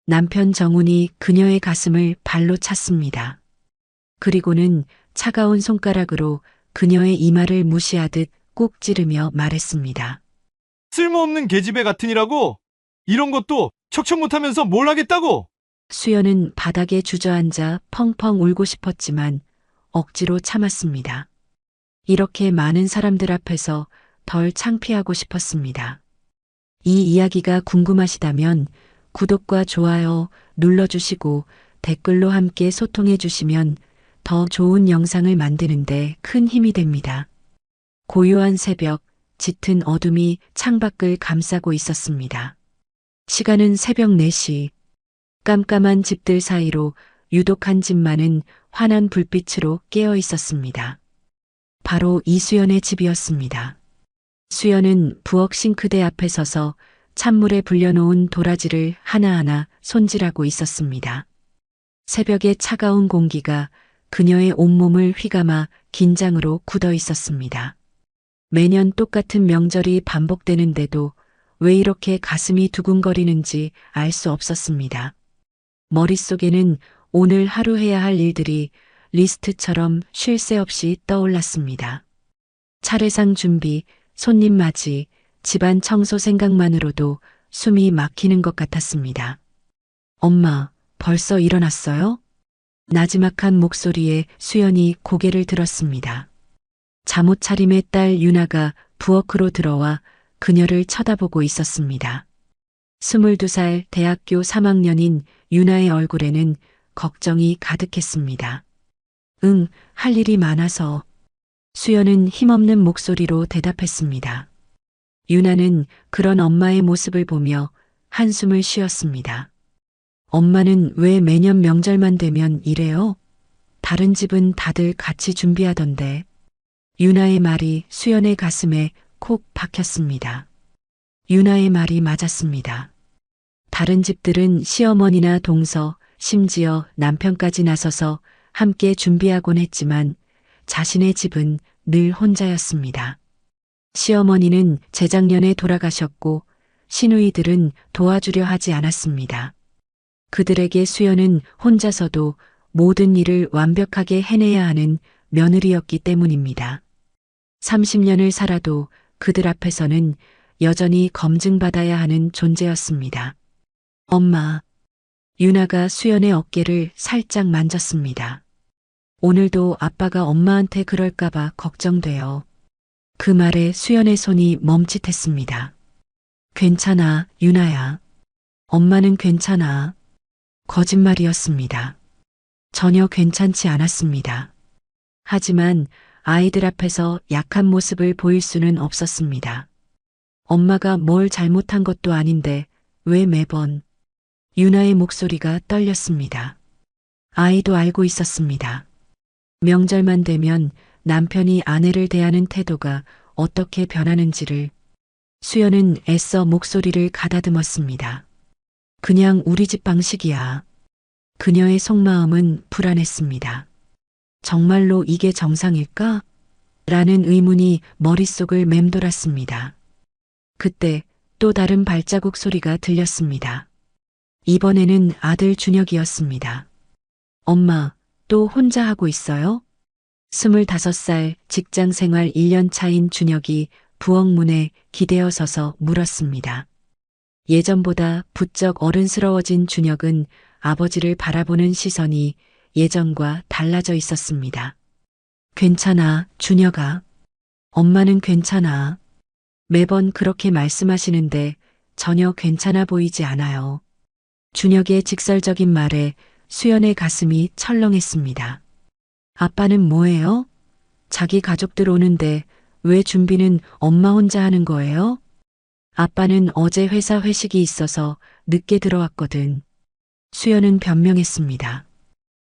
남편 정훈이 그녀의 가슴을 발로 찼습니다. 그리고는 차가운 손가락으로 그녀의 이마를 무시하듯 꾹 찌르며 말했습니다. 쓸모없는 계집애 같으니라고? 이런 것도 척척 못하면서 뭘 하겠다고? 수연은 바닥에 주저앉아 펑펑 울고 싶었지만 억지로 참았습니다. 이렇게 많은 사람들 앞에서 덜 창피하고 싶었습니다. 이 이야기가 궁금하시다면 구독과 좋아요 눌러주시고 댓글로 함께 소통해 주시면 더 좋은 영상을 만드는데 큰 힘이 됩니다. 고요한 새벽, 짙은 어둠이 창밖을 감싸고 있었습니다. 시간은 새벽 4시. 깜깜한 집들 사이로 유독 한 집만은 환한 불빛으로 깨어 있었습니다. 바로 이수연의 집이었습니다. 수연은 부엌 싱크대 앞에 서서 찬물에 불려놓은 도라지를 하나하나 손질하고 있었습니다. 새벽의 차가운 공기가 그녀의 온몸을 휘감아 긴장으로 굳어 있었습니다. 매년 똑같은 명절이 반복되는데도 왜 이렇게 가슴이 두근거리는지 알 수 없었습니다. 머릿속에는 오늘 하루 해야 할 일들이 리스트처럼 쉴 새 없이 떠올랐습니다. 차례상 준비, 손님 맞이, 집안 청소 생각만으로도 숨이 막히는 것 같았습니다. 엄마, 벌써 일어났어요? 나지막한 목소리에 수연이 고개를 들었습니다. 잠옷 차림의 딸 유나가 부엌으로 들어와 그녀를 쳐다보고 있었습니다. 22살 대학교 3학년인 유나의 얼굴에는 걱정이 가득했습니다. 응, 할 일이 많아서. 수연은 힘없는 목소리로 대답했습니다. 유나는 그런 엄마의 모습을 보며 한숨을 쉬었습니다. 엄마는 왜 매년 명절만 되면 이래요? 다른 집은 다들 같이 준비하던데. 유나의 말이 수연의 가슴에 콕 박혔습니다. 유나의 말이 맞았습니다. 다른 집들은 시어머니나 동서, 심지어 남편까지 나서서 함께 준비하곤 했지만 자신의 집은 늘 혼자였습니다. 시어머니는 재작년에 돌아가셨고 시누이들은 도와주려 하지 않았습니다. 그들에게 수연은 혼자서도 모든 일을 완벽하게 해내야 하는 며느리였기 때문입니다. 30년을 살아도 그들 앞에서는 여전히 검증받아야 하는 존재였습니다. 엄마, 유나가 수연의 어깨를 살짝 만졌습니다. 오늘도 아빠가 엄마한테 그럴까봐 걱정돼요. 그 말에 수연의 손이 멈칫했습니다. 괜찮아, 유나야. 엄마는 괜찮아. 거짓말이었습니다. 전혀 괜찮지 않았습니다. 하지만 아이들 앞에서 약한 모습을 보일 수는 없었습니다. 엄마가 뭘 잘못한 것도 아닌데 왜 매번. 유나의 목소리가 떨렸습니다. 아이도 알고 있었습니다. 명절만 되면 남편이 아내를 대하는 태도가 어떻게 변하는지를. 수연은 애써 목소리를 가다듬었습니다. 그냥 우리 집 방식이야. 그녀의 속마음은 불안했습니다. 정말로 이게 정상일까? 라는 의문이 머릿속을 맴돌았습니다. 그때 또 다른 발자국 소리가 들렸습니다. 이번에는 아들 준혁이었습니다. 엄마, 또 혼자 하고 있어요? 25살 직장 생활 1년 차인 준혁이 부엌 문에 기대어 서서 물었습니다. 예전보다 부쩍 어른스러워진 준혁은 아버지를 바라보는 시선이 예전과 달라져 있었습니다. 괜찮아, 준혁아. 엄마는 괜찮아. 매번 그렇게 말씀하시는데 전혀 괜찮아 보이지 않아요. 준혁의 직설적인 말에 수연의 가슴이 철렁했습니다. 아빠는 뭐예요? 자기 가족들 오는데 왜 준비는 엄마 혼자 하는 거예요? 아빠는 어제 회사 회식이 있어서 늦게 들어왔거든. 수연은 변명했습니다.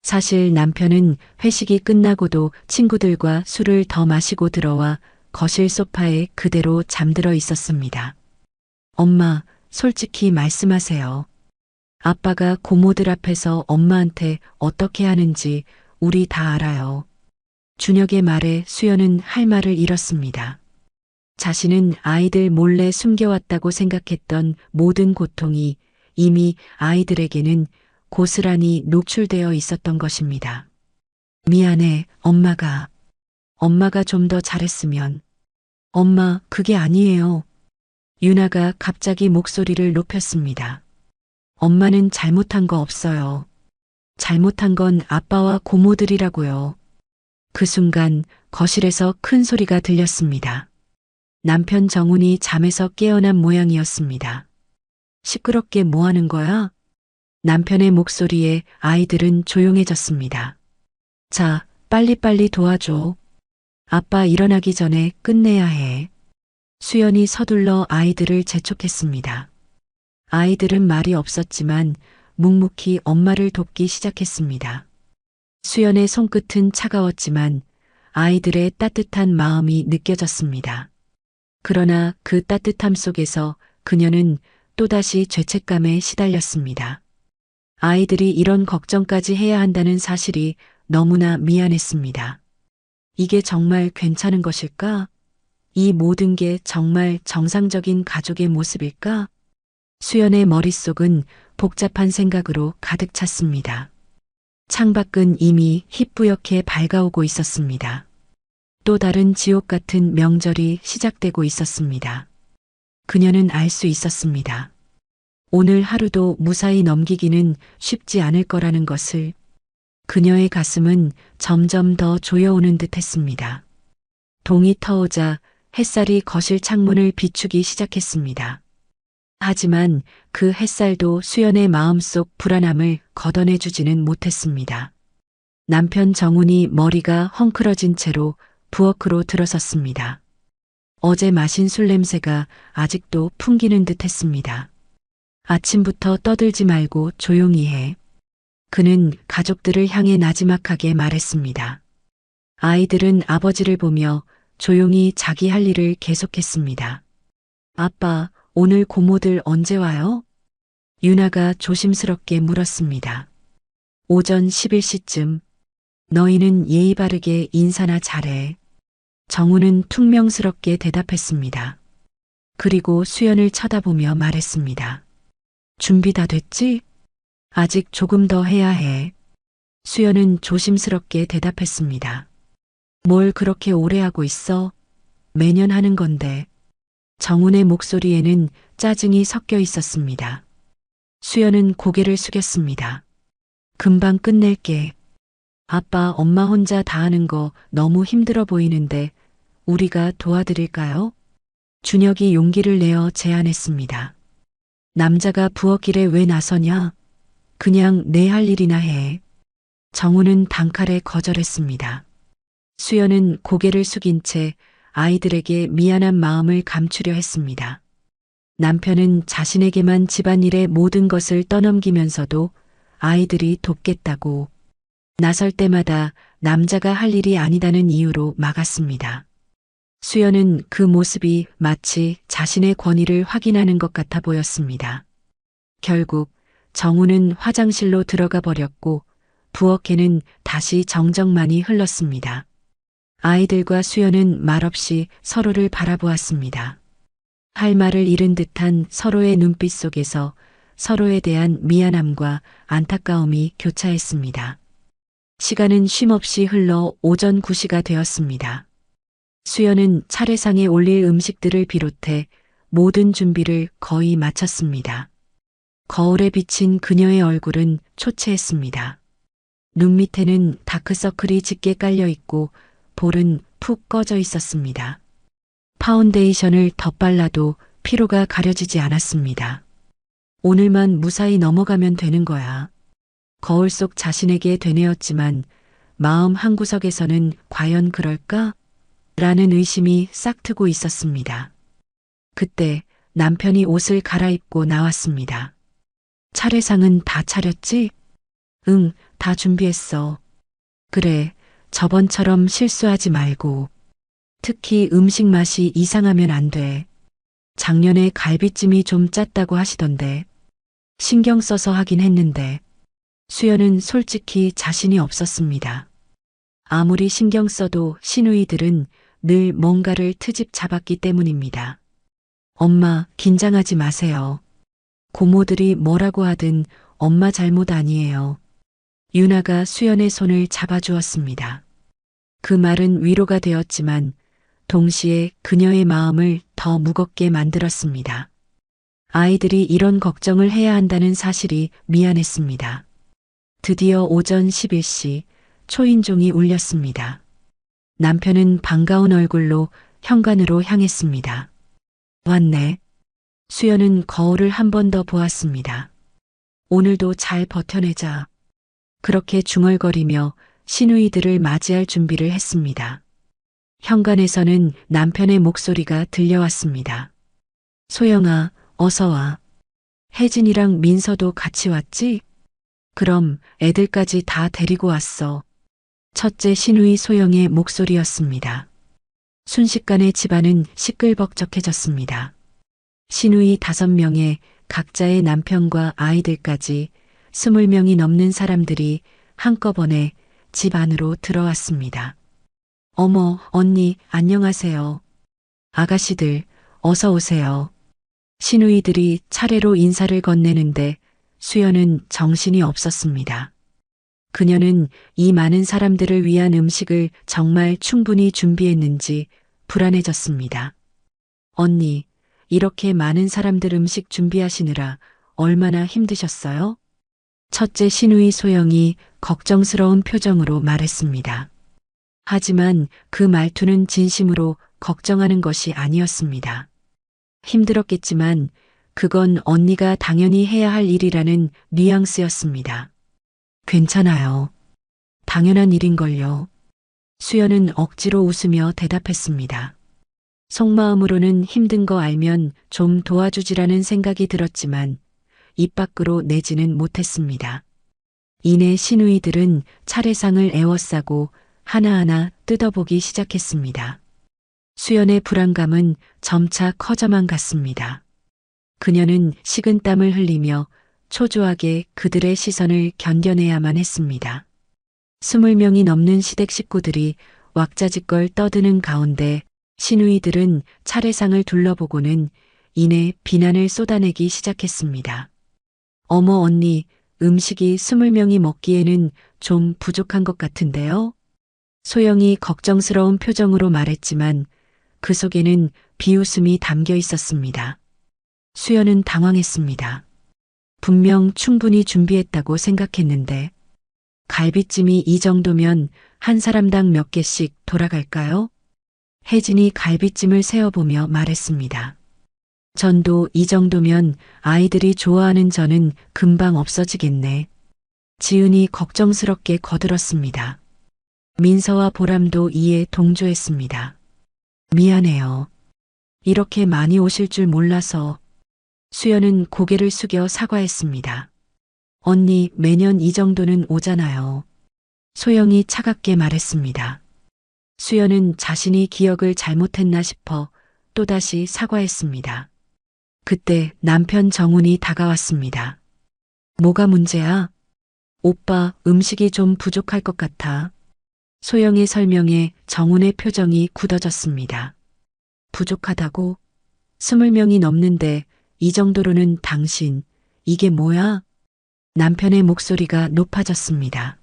사실 남편은 회식이 끝나고도 친구들과 술을 더 마시고 들어와 거실 소파에 그대로 잠들어 있었습니다. 엄마, 솔직히 말씀하세요. 아빠가 고모들 앞에서 엄마한테 어떻게 하는지 우리 다 알아요. 준혁의 말에 수연은 할 말을 잃었습니다. 자신은 아이들 몰래 숨겨왔다고 생각했던 모든 고통이 이미 아이들에게는 고스란히 노출되어 있었던 것입니다. 미안해, 엄마가 좀 더 잘했으면. 엄마, 그게 아니에요. 유나가 갑자기 목소리를 높였습니다. 엄마는 잘못한 거 없어요. 잘못한 건 아빠와 고모들이라고요. 그 순간 거실에서 큰 소리가 들렸습니다. 남편 정훈이 잠에서 깨어난 모양이었습니다. 시끄럽게 뭐 하는 거야? 남편의 목소리에 아이들은 조용해졌습니다. 자, 빨리빨리 도와줘. 아빠 일어나기 전에 끝내야 해. 수연이 서둘러 아이들을 재촉했습니다. 아이들은 말이 없었지만 묵묵히 엄마를 돕기 시작했습니다. 수연의 손끝은 차가웠지만 아이들의 따뜻한 마음이 느껴졌습니다. 그러나 그 따뜻함 속에서 그녀는 또다시 죄책감에 시달렸습니다. 아이들이 이런 걱정까지 해야 한다는 사실이 너무나 미안했습니다. 이게 정말 괜찮은 것일까? 이 모든 게 정말 정상적인 가족의 모습일까? 수연의 머릿속은 복잡한 생각으로 가득 찼습니다. 창밖은 이미 희뿌옇게 밝아오고 있었습니다. 또 다른 지옥 같은 명절이 시작되고 있었습니다. 그녀는 알 수 있었습니다. 오늘 하루도 무사히 넘기기는 쉽지 않을 거라는 것을. 그녀의 가슴은 점점 더 조여오는 듯 했습니다. 동이 터오자 햇살이 거실 창문을 비추기 시작했습니다. 하지만 그 햇살도 수연의 마음속 불안함을 걷어내주지는 못했습니다. 남편 정훈이 머리가 헝클어진 채로 부엌으로 들어섰습니다. 어제 마신 술 냄새가 아직도 풍기는 듯 했습니다. 아침부터 떠들지 말고 조용히 해. 그는 가족들을 향해 나지막하게 말했습니다. 아이들은 아버지를 보며 조용히 자기 할 일을 계속했습니다. 아빠, 오늘 고모들 언제 와요? 유나가 조심스럽게 물었습니다. 오전 11시쯤. 너희는 예의 바르게 인사나 잘해. 정우는 퉁명스럽게 대답했습니다. 그리고 수연을 쳐다보며 말했습니다. 준비 다 됐지? 아직 조금 더 해야 해. 수연은 조심스럽게 대답했습니다. 뭘 그렇게 오래 하고 있어? 매년 하는 건데. 정훈의 목소리에는 짜증이 섞여 있었습니다. 수연은 고개를 숙였습니다. 금방 끝낼게. 아빠, 엄마 혼자 다 하는 거 너무 힘들어 보이는데 우리가 도와드릴까요? 준혁이 용기를 내어 제안했습니다. 남자가 부엌일에 왜 나서냐? 그냥 내 할 일이나 해. 정우는 단칼에 거절했습니다. 수연은 고개를 숙인 채 아이들에게 미안한 마음을 감추려 했습니다. 남편은 자신에게만 집안일의 모든 것을 떠넘기면서도 아이들이 돕겠다고 나설 때마다 남자가 할 일이 아니다는 이유로 막았습니다. 수연은 그 모습이 마치 자신의 권위를 확인하는 것 같아 보였습니다. 결국 정우는 화장실로 들어가 버렸고 부엌에는 다시 정적만이 흘렀습니다. 아이들과 수연은 말없이 서로를 바라보았습니다. 할 말을 잃은 듯한 서로의 눈빛 속에서 서로에 대한 미안함과 안타까움이 교차했습니다. 시간은 쉼없이 흘러 오전 9시가 되었습니다. 수연은 차례상에 올릴 음식들을 비롯해 모든 준비를 거의 마쳤습니다. 거울에 비친 그녀의 얼굴은 초췌했습니다. 눈 밑에는 다크서클이 짙게 깔려 있고 볼은 푹 꺼져 있었습니다. 파운데이션을 덧발라도 피로가 가려지지 않았습니다. 오늘만 무사히 넘어가면 되는 거야. 거울 속 자신에게 되뇌었지만 마음 한구석에서는 과연 그럴까? 라는 의심이 싹트고 있었습니다. 그때 남편이 옷을 갈아입고 나왔습니다. 차례상은 다 차렸지? 응, 다 준비했어. 그래, 저번처럼 실수하지 말고. 특히 음식 맛이 이상하면 안 돼. 작년에 갈비찜이 좀 짰다고 하시던데. 신경 써서 하긴 했는데. 수연은 솔직히 자신이 없었습니다. 아무리 신경 써도 시누이들은 늘 뭔가를 트집 잡았기 때문입니다. 엄마, 긴장하지 마세요. 고모들이 뭐라고 하든 엄마 잘못 아니에요. 유나가 수연의 손을 잡아주었습니다. 그 말은 위로가 되었지만 동시에 그녀의 마음을 더 무겁게 만들었습니다. 아이들이 이런 걱정을 해야 한다는 사실이 미안했습니다. 드디어 오전 11시 초인종이 울렸습니다. 남편은 반가운 얼굴로 현관으로 향했습니다. 왔네. 수연은 거울을 한 번 더 보았습니다. 오늘도 잘 버텨내자. 그렇게 중얼거리며 시누이들을 맞이할 준비를 했습니다. 현관에서는 남편의 목소리가 들려왔습니다. 소영아, 어서 와. 혜진이랑 민서도 같이 왔지? 그럼 애들까지 다 데리고 왔어. 첫째 시누이 소영의 목소리였습니다. 순식간에 집안은 시끌벅적해졌습니다. 시누이 5명에 각자의 남편과 아이들까지 20명이 넘는 사람들이 한꺼번에 집 안으로 들어왔습니다. 어머, 언니, 안녕하세요. 아가씨들, 어서 오세요. 시누이들이 차례로 인사를 건네는데 수연은 정신이 없었습니다. 그녀는 이 많은 사람들을 위한 음식을 정말 충분히 준비했는지 불안해졌습니다. 언니, 이렇게 많은 사람들 음식 준비하시느라 얼마나 힘드셨어요? 첫째 시누이 소영이 걱정스러운 표정으로 말했습니다. 하지만 그 말투는 진심으로 걱정하는 것이 아니었습니다. 힘들었겠지만 그건 언니가 당연히 해야 할 일이라는 뉘앙스였습니다. 괜찮아요. 당연한 일인걸요. 수연은 억지로 웃으며 대답했습니다. 속마음으로는 힘든 거 알면 좀 도와주지라는 생각이 들었지만 입 밖으로 내지는 못했습니다. 이내 시누이들은 차례상을 에워싸고 하나하나 뜯어보기 시작했습니다. 수연의 불안감은 점차 커져만 갔습니다. 그녀는 식은땀을 흘리며 초조하게 그들의 시선을 견뎌내야만 했습니다. 20명이 넘는 시댁 식구들이 왁자지껄 떠드는 가운데 시누이들은 차례상을 둘러보고는 이내 비난을 쏟아내기 시작했습니다. 어머 언니, 음식이 20명이 먹기에는 좀 부족한 것 같은데요? 소영이 걱정스러운 표정으로 말했지만 그 속에는 비웃음이 담겨 있었습니다. 수연은 당황했습니다. 분명 충분히 준비했다고 생각했는데 갈비찜이 이 정도면 한 사람당 몇 개씩 돌아갈까요? 혜진이 갈비찜을 세어보며 말했습니다. 전도 이 정도면 아이들이 좋아하는 전은 금방 없어지겠네. 지은이 걱정스럽게 거들었습니다. 민서와 보람도 이에 동조했습니다. 미안해요. 이렇게 많이 오실 줄 몰라서. 수연은 고개를 숙여 사과했습니다. 언니, 매년 이 정도는 오잖아요. 소영이 차갑게 말했습니다. 수연은 자신이 기억을 잘못했나 싶어 또다시 사과했습니다. 그때 남편 정훈이 다가왔습니다. 뭐가 문제야? 오빠, 음식이 좀 부족할 것 같아. 소영의 설명에 정훈의 표정이 굳어졌습니다. 부족하다고? 20명이 넘는데 이 정도로는 당신, 이게 뭐야? 남편의 목소리가 높아졌습니다.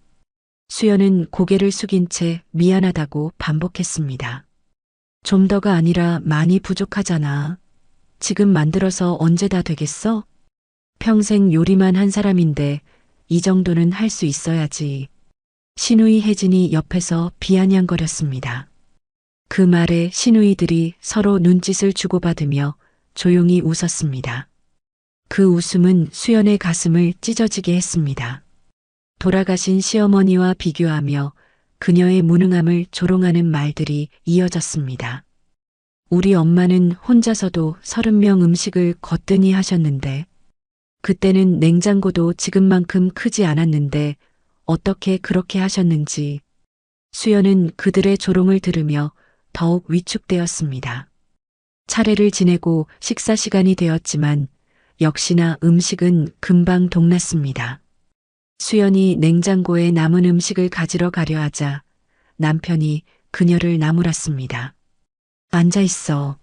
수연은 고개를 숙인 채 미안하다고 반복했습니다. 좀 더가 아니라 많이 부족하잖아. 지금 만들어서 언제 다 되겠어? 평생 요리만 한 사람인데 이 정도는 할 수 있어야지. 시누이 혜진이 옆에서 비아냥거렸습니다. 그 말에 시누이들이 서로 눈짓을 주고받으며 조용히 웃었습니다. 그 웃음은 수연의 가슴을 찢어지게 했습니다. 돌아가신 시어머니와 비교하며 그녀의 무능함을 조롱하는 말들이 이어졌습니다. 우리 엄마는 혼자서도 30명 음식을 거뜬히 하셨는데 그때는 냉장고도 지금만큼 크지 않았는데 어떻게 그렇게 하셨는지. 수연은 그들의 조롱을 들으며 더욱 위축되었습니다. 차례를 지내고 식사 시간이 되었지만 역시나 음식은 금방 동났습니다. 수연이 냉장고에 남은 음식을 가지러 가려 하자 남편이 그녀를 나무랐습니다. 앉아 있어.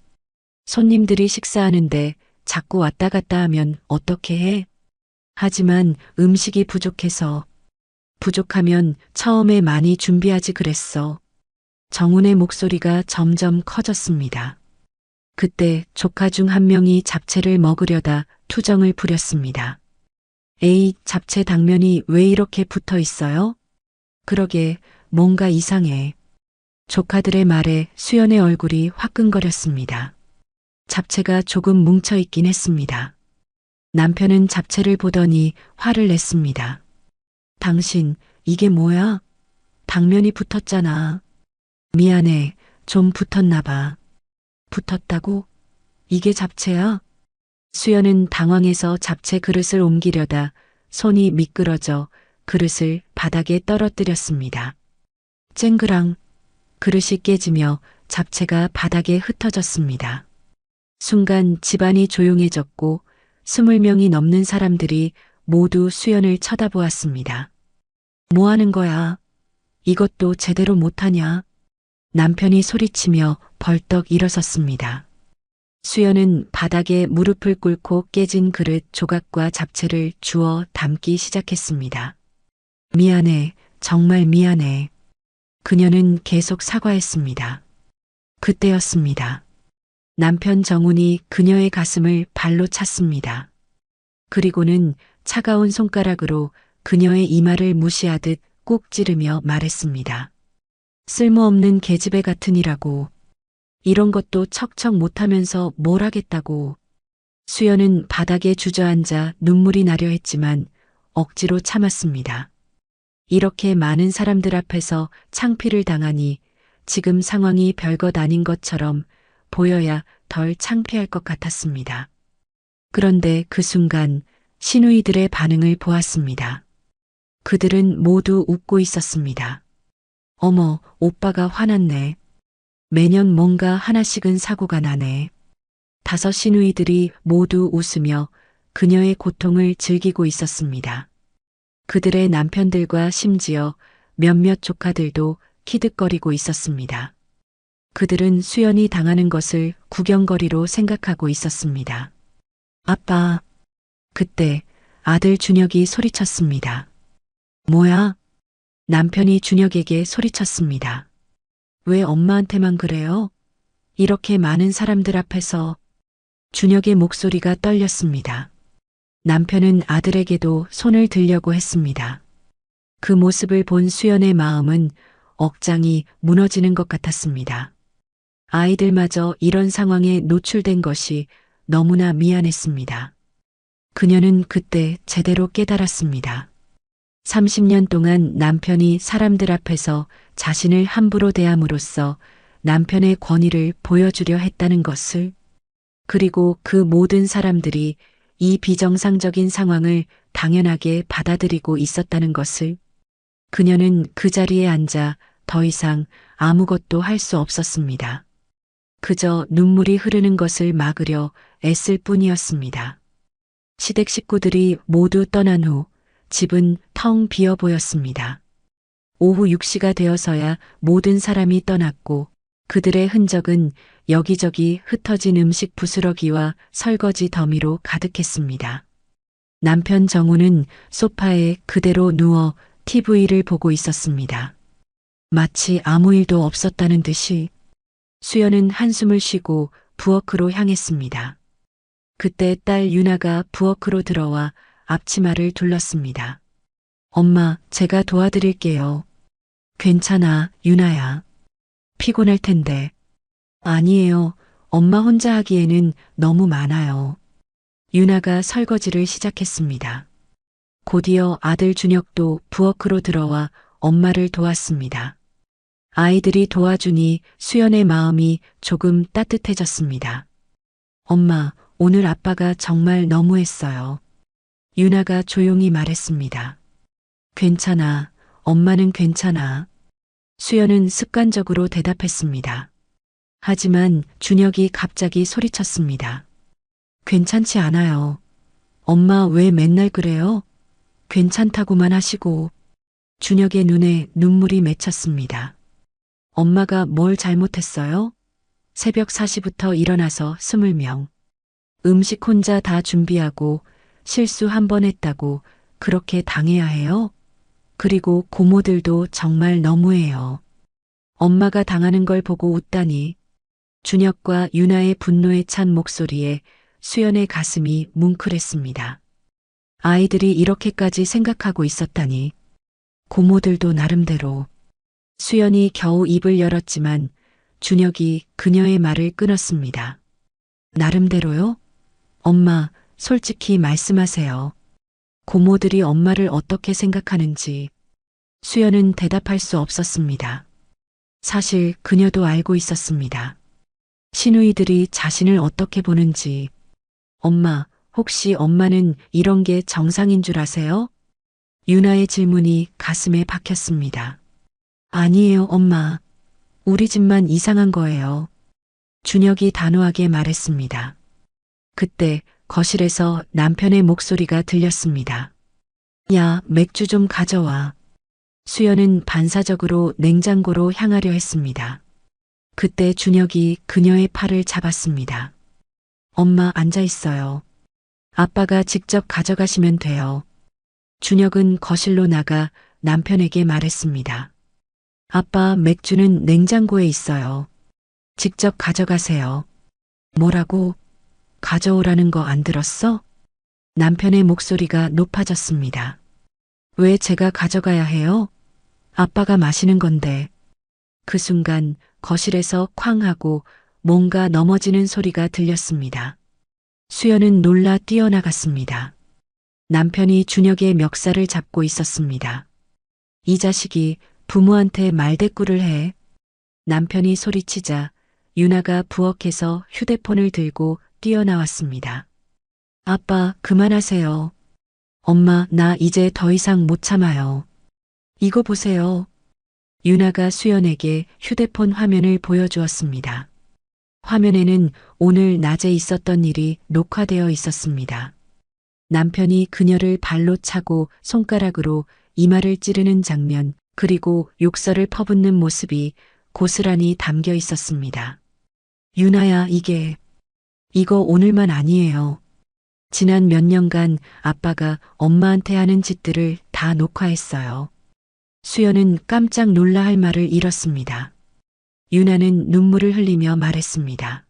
손님들이 식사하는데 자꾸 왔다 갔다 하면 어떻게 해? 하지만 음식이 부족하면 처음에 많이 준비하지 그랬어. 정훈의 목소리가 점점 커졌습니다. 그때 조카 중 한 명이 잡채를 먹으려다 투정을 부렸습니다. 에이, 잡채 당면이 왜 이렇게 붙어 있어요? 그러게, 뭔가 이상해. 조카들의 말에 수연의 얼굴이 화끈거렸습니다. 잡채가 조금 뭉쳐 있긴 했습니다. 남편은 잡채를 보더니 화를 냈습니다. 당신, 이게 뭐야? 당면이 붙었잖아. 미안해, 좀 붙었나 봐. 붙었다고? 이게 잡채야? 수연은 당황해서 잡채 그릇을 옮기려다 손이 미끄러져 그릇을 바닥에 떨어뜨렸습니다. 쨍그랑 그릇이 깨지며 잡채가 바닥에 흩어졌습니다. 순간 집안이 조용해졌고 20명이 넘는 사람들이 모두 수연을 쳐다보았습니다. 뭐 하는 거야? 이것도 제대로 못하냐? 남편이 소리치며 벌떡 일어섰습니다. 수연은 바닥에 무릎을 꿇고 깨진 그릇 조각과 잡채를 주워 담기 시작했습니다. 미안해, 정말 미안해. 그녀는 계속 사과했습니다. 그때였습니다. 남편 정훈이 그녀의 가슴을 발로 찼습니다. 그리고는 차가운 손가락으로 그녀의 이마를 무시하듯 꾹 찌르며 말했습니다. 쓸모없는 계집애 같으니라고. 이런 것도 척척 못하면서 뭘 하겠다고. 수연은 바닥에 주저앉아 눈물이 나려 했지만 억지로 참았습니다. 이렇게 많은 사람들 앞에서 창피를 당하니 지금 상황이 별것 아닌 것처럼 보여야 덜 창피할 것 같았습니다. 그런데 그 순간 시누이들의 반응을 보았습니다. 그들은 모두 웃고 있었습니다. 어머, 오빠가 화났네. 매년 뭔가 하나씩은 사고가 나네. 5 시누이들이 모두 웃으며 그녀의 고통을 즐기고 있었습니다. 그들의 남편들과 심지어 몇몇 조카들도 키득거리고 있었습니다. 그들은 수연이 당하는 것을 구경거리로 생각하고 있었습니다. 아빠. 그때 아들 준혁이 소리쳤습니다. 뭐야? 남편이 준혁에게 소리쳤습니다. 왜 엄마한테만 그래요? 이렇게 많은 사람들 앞에서. 준혁의 목소리가 떨렸습니다. 남편은 아들에게도 손을 들려고 했습니다. 그 모습을 본 수연의 마음은 억장이 무너지는 것 같았습니다. 아이들마저 이런 상황에 노출된 것이 너무나 미안했습니다. 그녀는 그때 제대로 깨달았습니다. 30년 동안 남편이 사람들 앞에서 자신을 함부로 대함으로써 남편의 권위를 보여주려 했다는 것을, 그리고 그 모든 사람들이 이 비정상적인 상황을 당연하게 받아들이고 있었다는 것을. 그녀는 그 자리에 앉아 더 이상 아무것도 할 수 없었습니다. 그저 눈물이 흐르는 것을 막으려 애쓸 뿐이었습니다. 시댁 식구들이 모두 떠난 후 집은 텅 비어 보였습니다. 오후 6시가 되어서야 모든 사람이 떠났고 그들의 흔적은 여기저기 흩어진 음식 부스러기와 설거지 더미로 가득했습니다. 남편 정우는 소파에 그대로 누워 TV를 보고 있었습니다. 마치 아무 일도 없었다는 듯이. 수연은 한숨을 쉬고 부엌으로 향했습니다. 그때 딸 유나가 부엌으로 들어와 앞치마를 둘렀습니다. 엄마, 제가 도와드릴게요. 괜찮아, 유나야. 피곤할 텐데. 아니에요. 엄마 혼자 하기에는 너무 많아요. 유나가 설거지를 시작했습니다. 곧이어 아들 준혁도 부엌으로 들어와 엄마를 도왔습니다. 아이들이 도와주니 수연의 마음이 조금 따뜻해졌습니다. 엄마, 오늘 아빠가 정말 너무했어요. 유나가 조용히 말했습니다. 괜찮아. 엄마는 괜찮아. 수연은 습관적으로 대답했습니다. 하지만 준혁이 갑자기 소리쳤습니다. 괜찮지 않아요. 엄마 왜 맨날 그래요? 괜찮다고만 하시고. 준혁의 눈에 눈물이 맺혔습니다. 엄마가 뭘 잘못했어요? 새벽 4시부터 일어나서 20명. 음식 혼자 다 준비하고 실수 한 번 했다고 그렇게 당해야 해요? 그리고 고모들도 정말 너무해요. 엄마가 당하는 걸 보고 웃다니. 준혁과 유나의 분노에 찬 목소리에 수연의 가슴이 뭉클했습니다. 아이들이 이렇게까지 생각하고 있었다니. 고모들도 나름대로. 수연이 겨우 입을 열었지만 준혁이 그녀의 말을 끊었습니다. 나름대로요? 엄마, 솔직히 말씀하세요. 고모들이 엄마를 어떻게 생각하는지. 수연은 대답할 수 없었습니다. 사실 그녀도 알고 있었습니다. 시누이들이 자신을 어떻게 보는지. 엄마, 혹시 엄마는 이런 게 정상인 줄 아세요? 유나의 질문이 가슴에 박혔습니다. 아니에요, 엄마. 우리 집만 이상한 거예요. 준혁이 단호하게 말했습니다. 그때 거실에서 남편의 목소리가 들렸습니다. 야, 맥주 좀 가져와. 수연은 반사적으로 냉장고로 향하려 했습니다. 그때 준혁이 그녀의 팔을 잡았습니다. 엄마 앉아 있어요. 아빠가 직접 가져가시면 돼요. 준혁은 거실로 나가 남편에게 말했습니다. 아빠, 맥주는 냉장고에 있어요. 직접 가져가세요. 뭐라고? 가져오라는 거 안 들었어? 남편의 목소리가 높아졌습니다. 왜 제가 가져가야 해요? 아빠가 마시는 건데. 그 순간 거실에서 쾅 하고 뭔가 넘어지는 소리가 들렸습니다. 수연은 놀라 뛰어나갔습니다. 남편이 준혁의 멱살을 잡고 있었습니다. 이 자식이 부모한테 말대꾸를 해. 남편이 소리치자 유나가 부엌에서 휴대폰을 들고 뛰어나왔습니다. 아빠, 그만하세요. 엄마, 나 이제 더 이상 못 참아요. 이거 보세요. 유나가 수연에게 휴대폰 화면을 보여주었습니다. 화면에는 오늘 낮에 있었던 일이 녹화되어 있었습니다. 남편이 그녀를 발로 차고 손가락으로 이마를 찌르는 장면, 그리고 욕설을 퍼붓는 모습이 고스란히 담겨 있었습니다. 유나야, 이거 오늘만 아니에요. 지난 몇 년간 아빠가 엄마한테 하는 짓들을 다 녹화했어요. 수연은 깜짝 놀라 할 말을 잃었습니다. 유나는 눈물을 흘리며 말했습니다.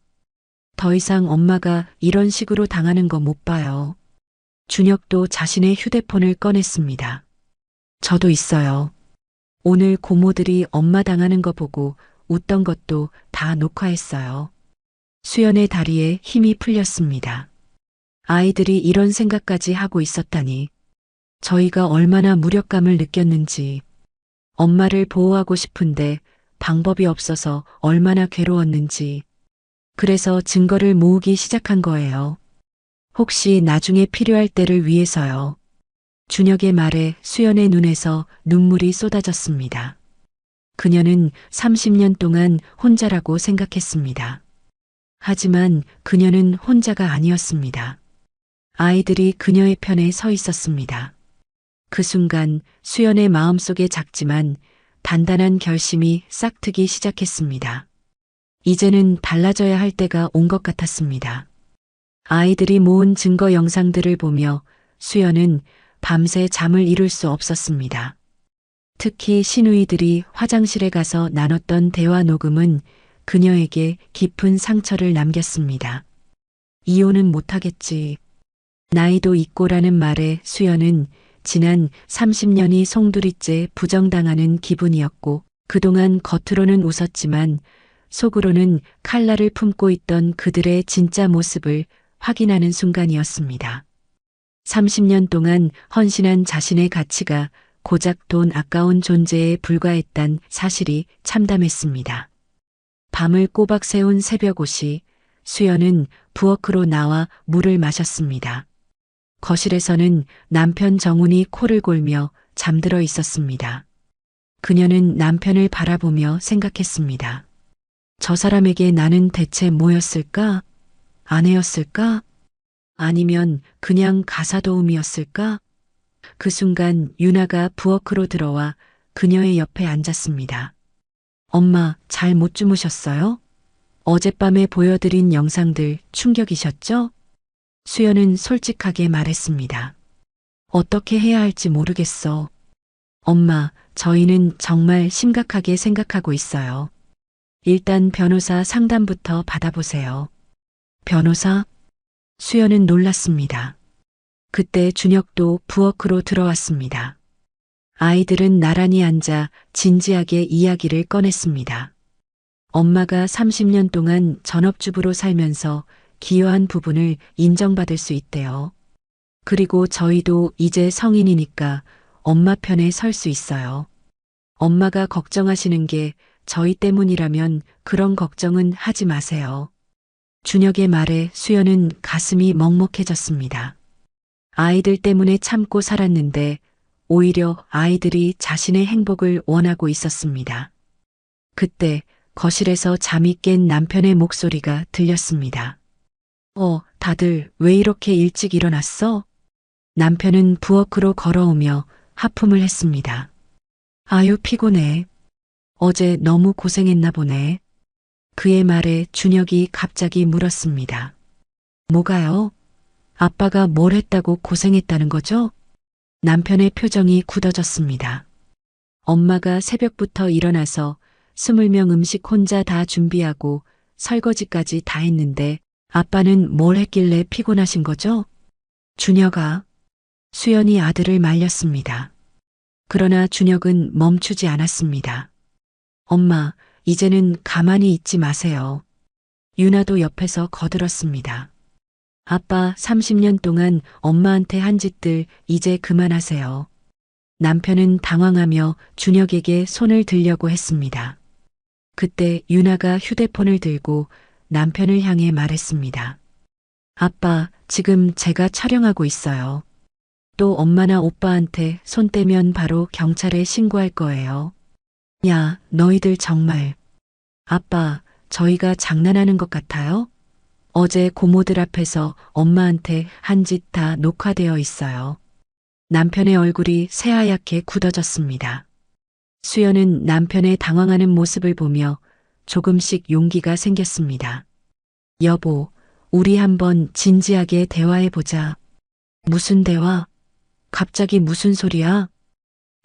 더 이상 엄마가 이런 식으로 당하는 거 못 봐요. 준혁도 자신의 휴대폰을 꺼냈습니다. 저도 있어요. 오늘 고모들이 엄마 당하는 거 보고 웃던 것도 다 녹화했어요. 수연의 다리에 힘이 풀렸습니다. 아이들이 이런 생각까지 하고 있었다니. 저희가 얼마나 무력감을 느꼈는지, 엄마를 보호하고 싶은데 방법이 없어서 얼마나 괴로웠는지. 그래서 증거를 모으기 시작한 거예요. 혹시 나중에 필요할 때를 위해서요. 준혁의 말에 수연의 눈에서 눈물이 쏟아졌습니다. 그녀는 30년 동안 혼자라고 생각했습니다. 하지만 그녀는 혼자가 아니었습니다. 아이들이 그녀의 편에 서 있었습니다. 그 순간 수연의 마음속에 작지만 단단한 결심이 싹트기 시작했습니다. 이제는 달라져야 할 때가 온 것 같았습니다. 아이들이 모은 증거 영상들을 보며 수연은 밤새 잠을 이룰 수 없었습니다. 특히 시누이들이 화장실에 가서 나눴던 대화 녹음은 그녀에게 깊은 상처를 남겼습니다. 이혼은 못하겠지. 나이도 있고라는 말에 수연은 지난 30년이 송두리째 부정당하는 기분이었고, 그동안 겉으로는 웃었지만 속으로는 칼날을 품고 있던 그들의 진짜 모습을 확인하는 순간이었습니다. 30년 동안 헌신한 자신의 가치가 고작 돈 아까운 존재에 불과했단 사실이 참담했습니다. 밤을 꼬박 새운 새벽옷이 수연은 부엌으로 나와 물을 마셨습니다. 거실에서는 남편 정훈이 코를 골며 잠들어 있었습니다. 그녀는 남편을 바라보며 생각했습니다. 저 사람에게 나는 대체 뭐였을까? 아내였을까? 아니면 그냥 가사도우미였을까? 그 순간 유나가 부엌으로 들어와 그녀의 옆에 앉았습니다. 엄마, 잘 못 주무셨어요? 어젯밤에 보여드린 영상들 충격이셨죠? 수연은 솔직하게 말했습니다. 어떻게 해야 할지 모르겠어. 엄마, 저희는 정말 심각하게 생각하고 있어요. 일단 변호사 상담부터 받아보세요. 변호사? 수연은 놀랐습니다. 그때 준혁도 부엌으로 들어왔습니다. 아이들은 나란히 앉아 진지하게 이야기를 꺼냈습니다. 엄마가 30년 동안 전업주부로 살면서 기여한 부분을 인정받을 수 있대요. 그리고 저희도 이제 성인이니까 엄마 편에 설 수 있어요. 엄마가 걱정하시는 게 저희 때문이라면 그런 걱정은 하지 마세요. 준혁의 말에 수연은 가슴이 먹먹해졌습니다. 아이들 때문에 참고 살았는데 오히려 아이들이 자신의 행복을 원하고 있었습니다. 그때 거실에서 잠이 깬 남편의 목소리가 들렸습니다. 다들 왜 이렇게 일찍 일어났어? 남편은 부엌으로 걸어오며 하품을 했습니다. 아유, 피곤해. 어제 너무 고생했나 보네. 그의 말에 준혁이 갑자기 물었습니다. 뭐가요? 아빠가 뭘 했다고 고생했다는 거죠? 남편의 표정이 굳어졌습니다. 엄마가 새벽부터 일어나서 20명 음식 혼자 다 준비하고 설거지까지 다 했는데 아빠는 뭘 했길래 피곤하신 거죠? 준혁아. 수연이 아들을 말렸습니다. 그러나 준혁은 멈추지 않았습니다. 엄마, 이제는 가만히 있지 마세요. 유나도 옆에서 거들었습니다. 아빠 30년 동안 엄마한테 한 짓들 이제 그만하세요. 남편은 당황하며 준혁에게 손을 들려고 했습니다. 그때 유나가 휴대폰을 들고 남편을 향해 말했습니다. 아빠, 지금 제가 촬영하고 있어요. 또 엄마나 오빠한테 손 떼면 바로 경찰에 신고할 거예요. 야, 너희들 정말. 아빠, 저희가 장난하는 것 같아요? 어제 고모들 앞에서 엄마한테 한 짓 다 녹화되어 있어요. 남편의 얼굴이 새하얗게 굳어졌습니다. 수연은 남편의 당황하는 모습을 보며 조금씩 용기가 생겼습니다. 여보, 우리 한번 진지하게 대화해보자. 무슨 대화? 갑자기 무슨 소리야?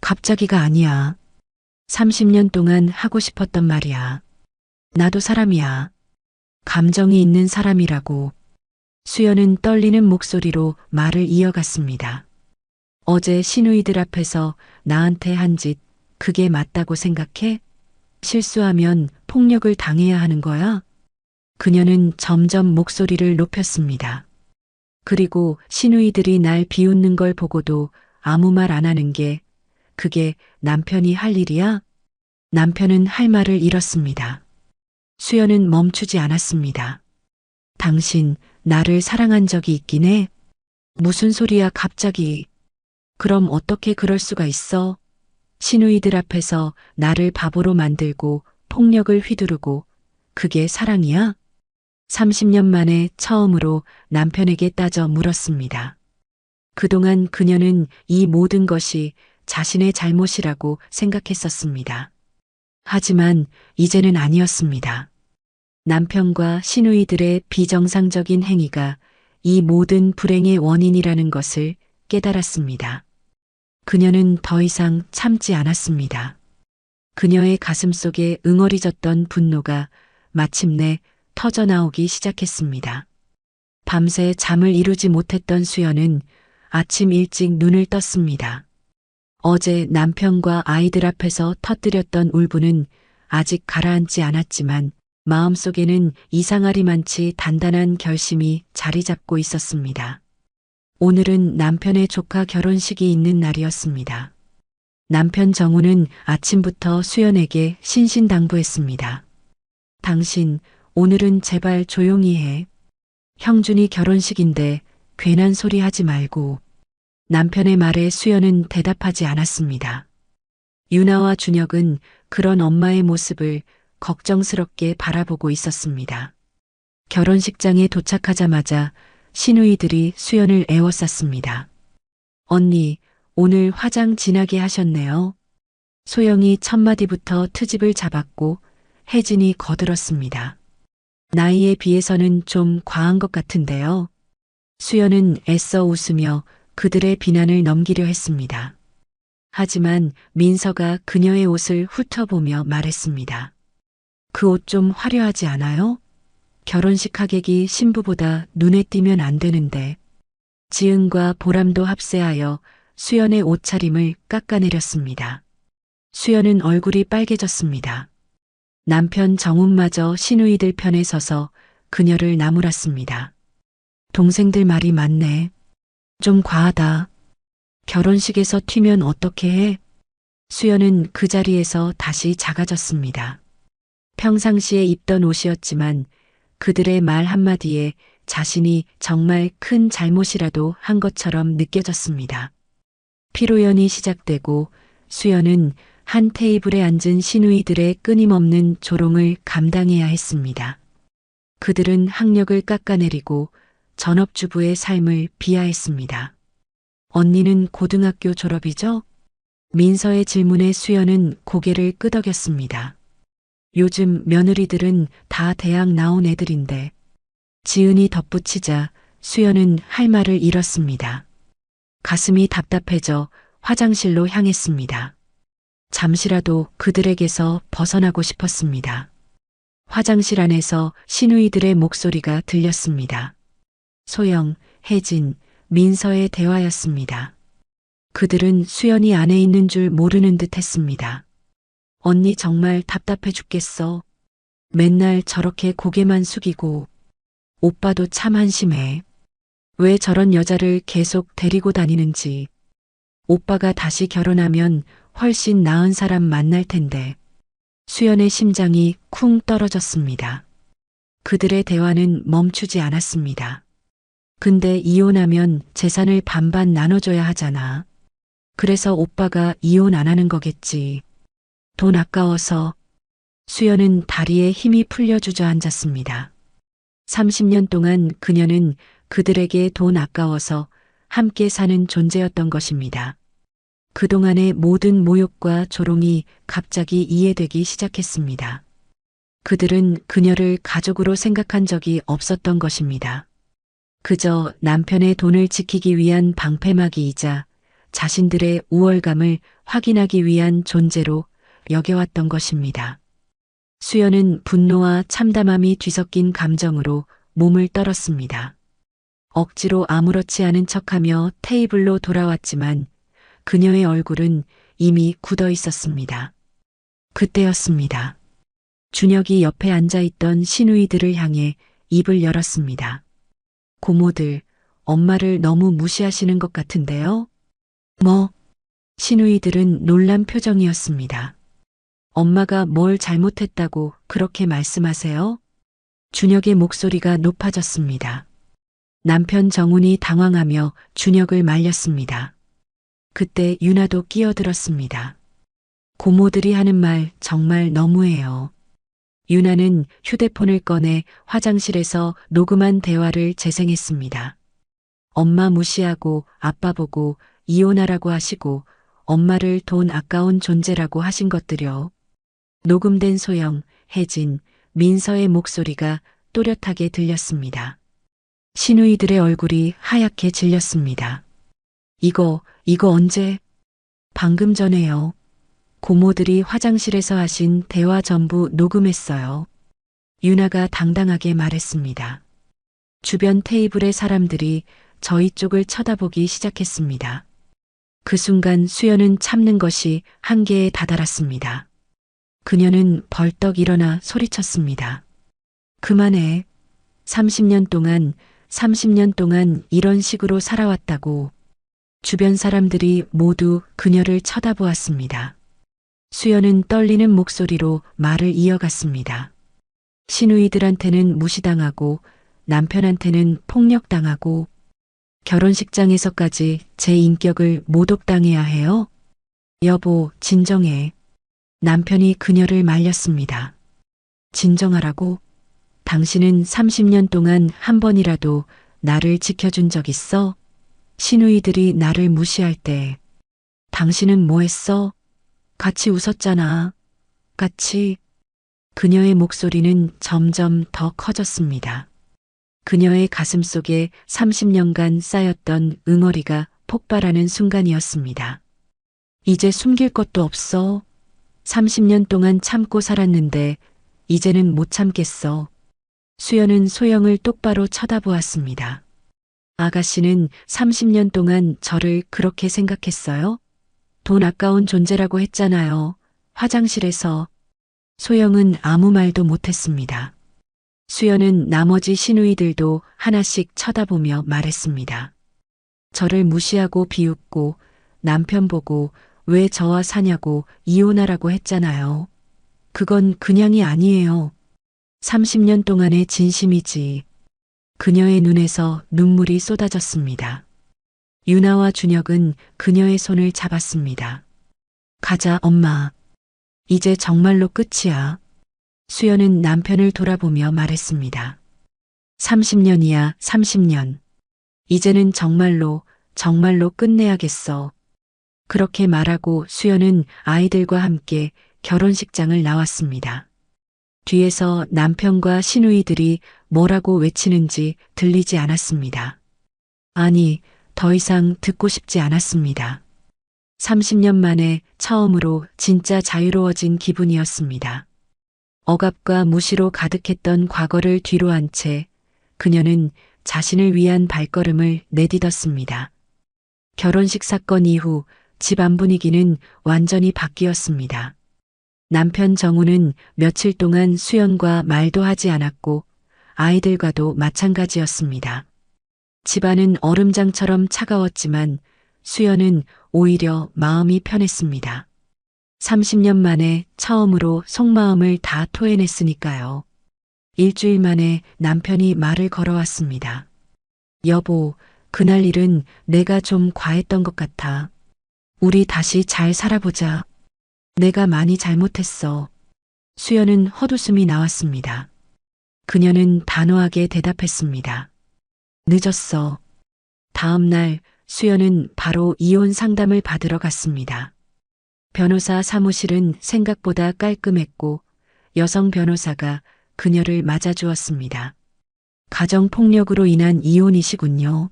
갑자기가 아니야. 30년 동안 하고 싶었던 말이야. 나도 사람이야. 감정이 있는 사람이라고. 수연은 떨리는 목소리로 말을 이어갔습니다. 어제 시누이들 앞에서 나한테 한 짓, 그게 맞다고 생각해? 실수하면 폭력을 당해야 하는 거야? 그녀는 점점 목소리를 높였습니다. 그리고 시누이들이 날 비웃는 걸 보고도 아무 말 안 하는 게 그게 남편이 할 일이야? 남편은 할 말을 잃었습니다. 수연은 멈추지 않았습니다. 당신 나를 사랑한 적이 있긴 해? 무슨 소리야 갑자기. 그럼 어떻게 그럴 수가 있어? 시누이들 앞에서 나를 바보로 만들고 폭력을 휘두르고 그게 사랑이야? 30년 만에 처음으로 남편에게 따져 물었습니다. 그동안 그녀는 이 모든 것이 자신의 잘못이라고 생각했었습니다. 하지만 이제는 아니었습니다. 남편과 시누이들의 비정상적인 행위가 이 모든 불행의 원인이라는 것을 깨달았습니다. 그녀는 더 이상 참지 않았습니다. 그녀의 가슴 속에 응어리졌던 분노가 마침내 터져나오기 시작했습니다. 밤새 잠을 이루지 못했던 수연은 아침 일찍 눈을 떴습니다. 어제 남편과 아이들 앞에서 터뜨렸던 울분은 아직 가라앉지 않았지만 마음속에는 이상하리만치 단단한 결심이 자리 잡고 있었습니다. 오늘은 남편의 조카 결혼식이 있는 날이었습니다. 남편 정우는 아침부터 수연에게 신신당부했습니다. 당신, 오늘은 제발 조용히 해. 형준이 결혼식인데 괜한 소리 하지 말고. 남편의 말에 수연은 대답하지 않았습니다. 유나와 준혁은 그런 엄마의 모습을 걱정스럽게 바라보고 있었습니다. 결혼식장에 도착하자마자 시누이들이 수연을 애워쌌습니다. 언니, 오늘 화장 진하게 하셨네요. 소영이 첫마디부터 트집을 잡았고 혜진이 거들었습니다. 나이에 비해서는 좀 과한 것 같은데요. 수연은 애써 웃으며 그들의 비난을 넘기려 했습니다. 하지만 민서가 그녀의 옷을 훑어보며 말했습니다. 그 옷 좀 화려하지 않아요? 결혼식 하객이 신부보다 눈에 띄면 안 되는데. 지은과 보람도 합세하여 수연의 옷차림을 깎아내렸습니다. 수연은 얼굴이 빨개졌습니다. 남편 정훈마저 시누이들 편에 서서 그녀를 나무랐습니다. 동생들 말이 맞네. 좀 과하다. 결혼식에서 튀면 어떻게 해? 수연은 그 자리에서 다시 작아졌습니다. 평상시에 입던 옷이었지만 그들의 말 한마디에 자신이 정말 큰 잘못이라도 한 것처럼 느껴졌습니다. 피로연이 시작되고 수연은 한 테이블에 앉은 시누이들의 끊임없는 조롱을 감당해야 했습니다. 그들은 학력을 깎아내리고 전업주부의 삶을 비하했습니다. 언니는 고등학교 졸업이죠? 민서의 질문에 수연은 고개를 끄덕였습니다. 요즘 며느리들은 다 대학 나온 애들인데. 지은이 덧붙이자 수연은 할 말을 잃었습니다. 가슴이 답답해져 화장실로 향했습니다. 잠시라도 그들에게서 벗어나고 싶었습니다. 화장실 안에서 시누이들의 목소리가 들렸습니다. 소영, 혜진, 민서의 대화였습니다. 그들은 수연이 안에 있는 줄 모르는 듯 했습니다. 언니 정말 답답해 죽겠어. 맨날 저렇게 고개만 숙이고. 오빠도 참 한심해. 왜 저런 여자를 계속 데리고 다니는지. 오빠가 다시 결혼하면 훨씬 나은 사람 만날 텐데. 수연의 심장이 쿵 떨어졌습니다. 그들의 대화는 멈추지 않았습니다. 근데 이혼하면 재산을 반반 나눠줘야 하잖아. 그래서 오빠가 이혼 안 하는 거겠지. 돈 아까워서. 수연은 다리에 힘이 풀려 주저앉았습니다. 30년 동안 그녀는 그들에게 돈 아까워서 함께 사는 존재였던 것입니다. 그동안의 모든 모욕과 조롱이 갑자기 이해되기 시작했습니다. 그들은 그녀를 가족으로 생각한 적이 없었던 것입니다. 그저 남편의 돈을 지키기 위한 방패막이이자 자신들의 우월감을 확인하기 위한 존재로 여겨왔던 것입니다. 수연은 분노와 참담함이 뒤섞인 감정으로 몸을 떨었습니다. 억지로 아무렇지 않은 척하며 테이블로 돌아왔지만 그녀의 얼굴은 이미 굳어 있었습니다. 그때였습니다. 준혁이 옆에 앉아있던 시누이들을 향해 입을 열었습니다. 고모들, 엄마를 너무 무시하시는 것 같은데요? 뭐? 시누이들은 놀란 표정이었습니다. 엄마가 뭘 잘못했다고 그렇게 말씀하세요? 준혁의 목소리가 높아졌습니다. 남편 정훈이 당황하며 준혁을 말렸습니다. 그때 유나도 끼어들었습니다. 고모들이 하는 말 정말 너무해요. 유나는 휴대폰을 꺼내 화장실에서 녹음한 대화를 재생했습니다. 엄마 무시하고 아빠 보고 이혼하라고 하시고 엄마를 돈 아까운 존재라고 하신 것들요. 녹음된 소영, 혜진, 민서의 목소리가 또렷하게 들렸습니다. 시누이들의 얼굴이 하얗게 질렸습니다. 이거 언제? 방금 전에요. 고모들이 화장실에서 하신 대화 전부 녹음했어요. 유나가 당당하게 말했습니다. 주변 테이블의 사람들이 저희 쪽을 쳐다보기 시작했습니다. 그 순간 수연은 참는 것이 한계에 다다랐습니다. 그녀는 벌떡 일어나 소리쳤습니다. 그만해. 30년 동안 이런 식으로 살아왔다고. 주변 사람들이 모두 그녀를 쳐다보았습니다. 수연은 떨리는 목소리로 말을 이어갔습니다. 시누이들한테는 무시당하고 남편한테는 폭력당하고 결혼식장에서까지 제 인격을 모독당해야 해요? 여보, 진정해. 남편이 그녀를 말렸습니다. 진정하라고? 당신은 30년 동안 한 번이라도 나를 지켜준 적 있어? 시누이들이 나를 무시할 때 당신은 뭐 했어? 같이 웃었잖아. 같이. 그녀의 목소리는 점점 더 커졌습니다. 그녀의 가슴 속에 30년간 쌓였던 응어리가 폭발하는 순간이었습니다. 이제 숨길 것도 없어. 30년 동안 참고 살았는데 이제는 못 참겠어. 수연은 소영을 똑바로 쳐다보았습니다. 아가씨는 30년 동안 저를 그렇게 생각했어요? 돈 아까운 존재라고 했잖아요. 화장실에서. 소영은 아무 말도 못했습니다. 수연은 나머지 시누이들도 하나씩 쳐다보며 말했습니다. 저를 무시하고 비웃고 남편 보고 왜 저와 사냐고 이혼하라고 했잖아요. 그건 그냥이 아니에요. 30년 동안의 진심이지. 그녀의 눈에서 눈물이 쏟아졌습니다. 유나와 준혁은 그녀의 손을 잡았습니다. 가자, 엄마. 이제 정말로 끝이야. 수연은 남편을 돌아보며 말했습니다. 30년이야, 30년. 이제는 정말로 끝내야겠어. 그렇게 말하고 수연은 아이들과 함께 결혼식장을 나왔습니다. 뒤에서 남편과 시누이들이 뭐라고 외치는지 들리지 않았습니다. 아니, 더 이상 듣고 싶지 않았습니다. 30년 만에 처음으로 진짜 자유로워진 기분이었습니다. 억압과 무시로 가득했던 과거를 뒤로 한 채 그녀는 자신을 위한 발걸음을 내딛었습니다. 결혼식 사건 이후 집안 분위기는 완전히 바뀌었습니다. 남편 정우는 며칠 동안 수연과 말도 하지 않았고 아이들과도 마찬가지였습니다. 집안은 얼음장처럼 차가웠지만 수연은 오히려 마음이 편했습니다. 30년 만에 처음으로 속마음을 다 토해냈으니까요. 일주일 만에 남편이 말을 걸어왔습니다. 여보, 그날 일은 내가 좀 과했던 것 같아. 우리 다시 잘 살아보자. 내가 많이 잘못했어. 수연은 헛웃음이 나왔습니다. 그녀는 단호하게 대답했습니다. 늦었어. 다음 날 수연은 바로 이혼 상담을 받으러 갔습니다. 변호사 사무실은 생각보다 깔끔했고 여성 변호사가 그녀를 맞아주었습니다. 가정폭력으로 인한 이혼이시군요.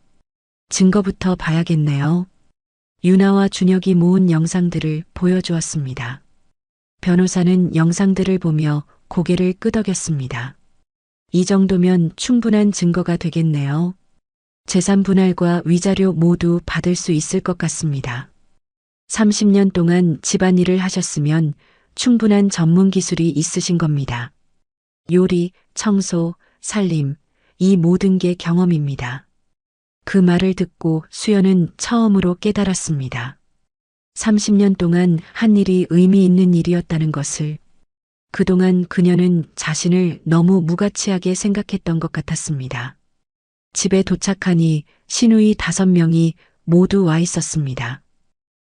증거부터 봐야겠네요. 유나와 준혁이 모은 영상들을 보여주었습니다. 변호사는 영상들을 보며 고개를 끄덕였습니다. 이 정도면 충분한 증거가 되겠네요. 재산 분할과 위자료 모두 받을 수 있을 것 같습니다. 30년 동안 집안일을 하셨으면 충분한 전문 기술이 있으신 겁니다. 요리, 청소, 살림, 이 모든 게 경험입니다. 그 말을 듣고 수연은 처음으로 깨달았습니다. 30년 동안 한 일이 의미 있는 일이었다는 것을. 그동안 그녀는 자신을 너무 무가치하게 생각했던 것 같았습니다. 집에 도착하니 시누이 5명이 모두 와 있었습니다.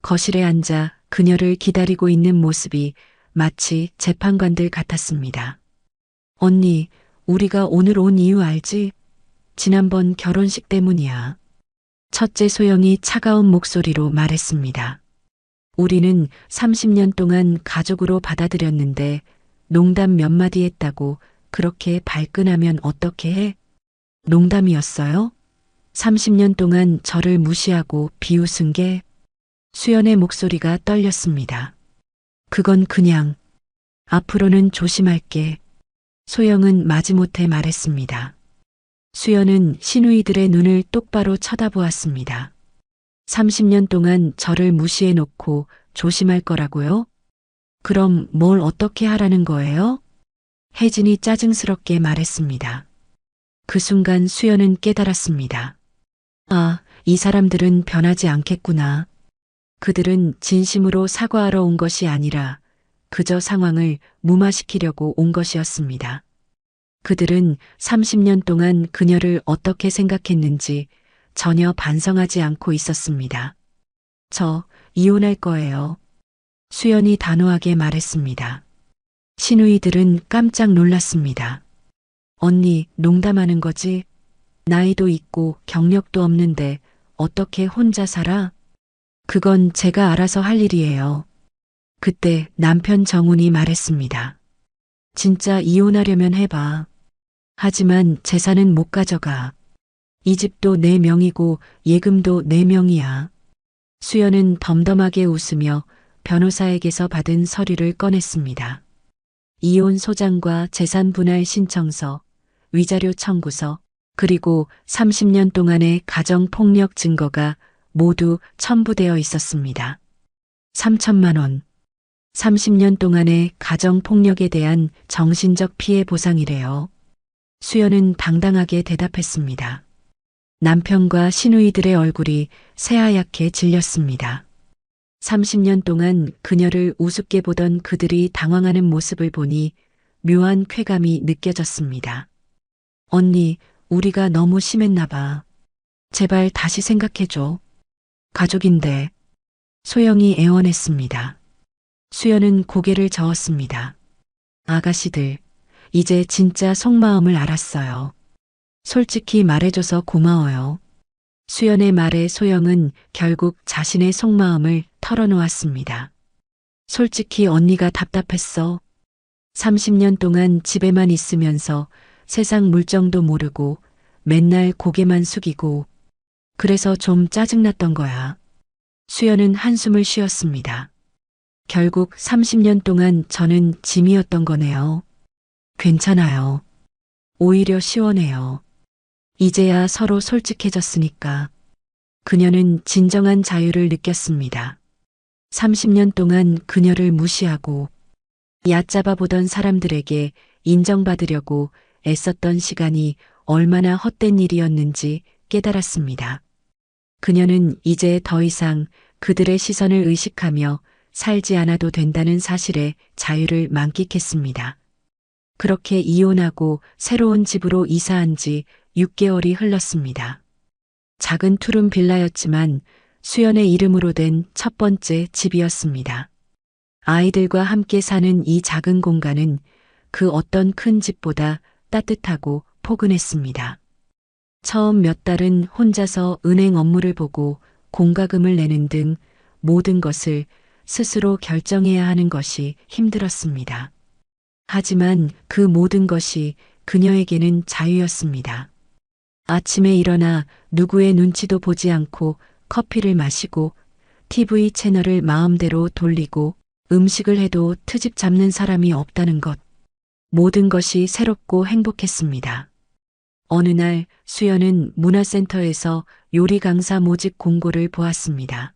거실에 앉아 그녀를 기다리고 있는 모습이 마치 재판관들 같았습니다. 언니, 우리가 오늘 온 이유 알지? 지난번 결혼식 때문이야. 첫째 소영이 차가운 목소리로 말했습니다. 우리는 30년 동안 가족으로 받아들였는데 농담 몇 마디 했다고 그렇게 발끈하면 어떻게 해? 농담이었어요? 30년 동안 저를 무시하고 비웃은 게? 수연의 목소리가 떨렸습니다. 그건 그냥 앞으로는 조심할게. 소영은 마지못해 말했습니다. 수연은 시누이들의 눈을 똑바로 쳐다보았습니다. 30년 동안 저를 무시해 놓고 조심할 거라고요? 그럼 뭘 어떻게 하라는 거예요? 혜진이 짜증스럽게 말했습니다. 그 순간 수연은 깨달았습니다. 아, 이 사람들은 변하지 않겠구나. 그들은 진심으로 사과하러 온 것이 아니라 그저 상황을 무마시키려고 온 것이었습니다. 그들은 30년 동안 그녀를 어떻게 생각했는지 전혀 반성하지 않고 있었습니다. 저 이혼할 거예요. 수연이 단호하게 말했습니다. 시누이들은 깜짝 놀랐습니다. 언니, 농담하는 거지? 나이도 있고 경력도 없는데 어떻게 혼자 살아? 그건 제가 알아서 할 일이에요. 그때 남편 정훈이 말했습니다. 진짜 이혼하려면 해봐. 하지만 재산은 못 가져가. 이 집도 내 명이고 예금도 내 명이야. 수연은 덤덤하게 웃으며 변호사에게서 받은 서류를 꺼냈습니다. 이혼 소장과 재산 분할 신청서, 위자료 청구서, 그리고 30년 동안의 가정 폭력 증거가 모두 첨부되어 있었습니다. 3천만 원. 30년 동안의 가정 폭력에 대한 정신적 피해 보상이래요. 수연은 당당하게 대답했습니다. 남편과 시누이들의 얼굴이 새하얗게 질렸습니다. 30년 동안 그녀를 우습게 보던 그들이 당황하는 모습을 보니 묘한 쾌감이 느껴졌습니다. 언니, 우리가 너무 심했나 봐. 제발 다시 생각해줘. 가족인데. 소영이 애원했습니다. 수연은 고개를 저었습니다. 아가씨들, 이제 진짜 속마음을 알았어요. 솔직히 말해줘서 고마워요. 수연의 말에 소영은 결국 자신의 속마음을 털어놓았습니다. 솔직히 언니가 답답했어. 30년 동안 집에만 있으면서 세상 물정도 모르고 맨날 고개만 숙이고 그래서 좀 짜증났던 거야. 수연은 한숨을 쉬었습니다. 결국 30년 동안 저는 짐이었던 거네요. 괜찮아요. 오히려 시원해요. 이제야 서로 솔직해졌으니까. 그녀는 진정한 자유를 느꼈습니다. 30년 동안 그녀를 무시하고 얕잡아 보던 사람들에게 인정받으려고 애썼던 시간이 얼마나 헛된 일이었는지 깨달았습니다. 그녀는 이제 더 이상 그들의 시선을 의식하며 살지 않아도 된다는 사실에 자유를 만끽했습니다. 그렇게 이혼하고 새로운 집으로 이사한 지 6개월이 흘렀습니다. 작은 투룸 빌라였지만 수연의 이름으로 된 첫 번째 집이었습니다. 아이들과 함께 사는 이 작은 공간은 그 어떤 큰 집보다 따뜻하고 포근했습니다. 처음 몇 달은 혼자서 은행 업무를 보고 공과금을 내는 등 모든 것을 스스로 결정해야 하는 것이 힘들었습니다. 하지만 그 모든 것이 그녀에게는 자유였습니다. 아침에 일어나 누구의 눈치도 보지 않고 커피를 마시고 TV 채널을 마음대로 돌리고 음식을 해도 트집 잡는 사람이 없다는 것. 모든 것이 새롭고 행복했습니다. 어느 날 수연은 문화센터에서 요리 강사 모집 공고를 보았습니다.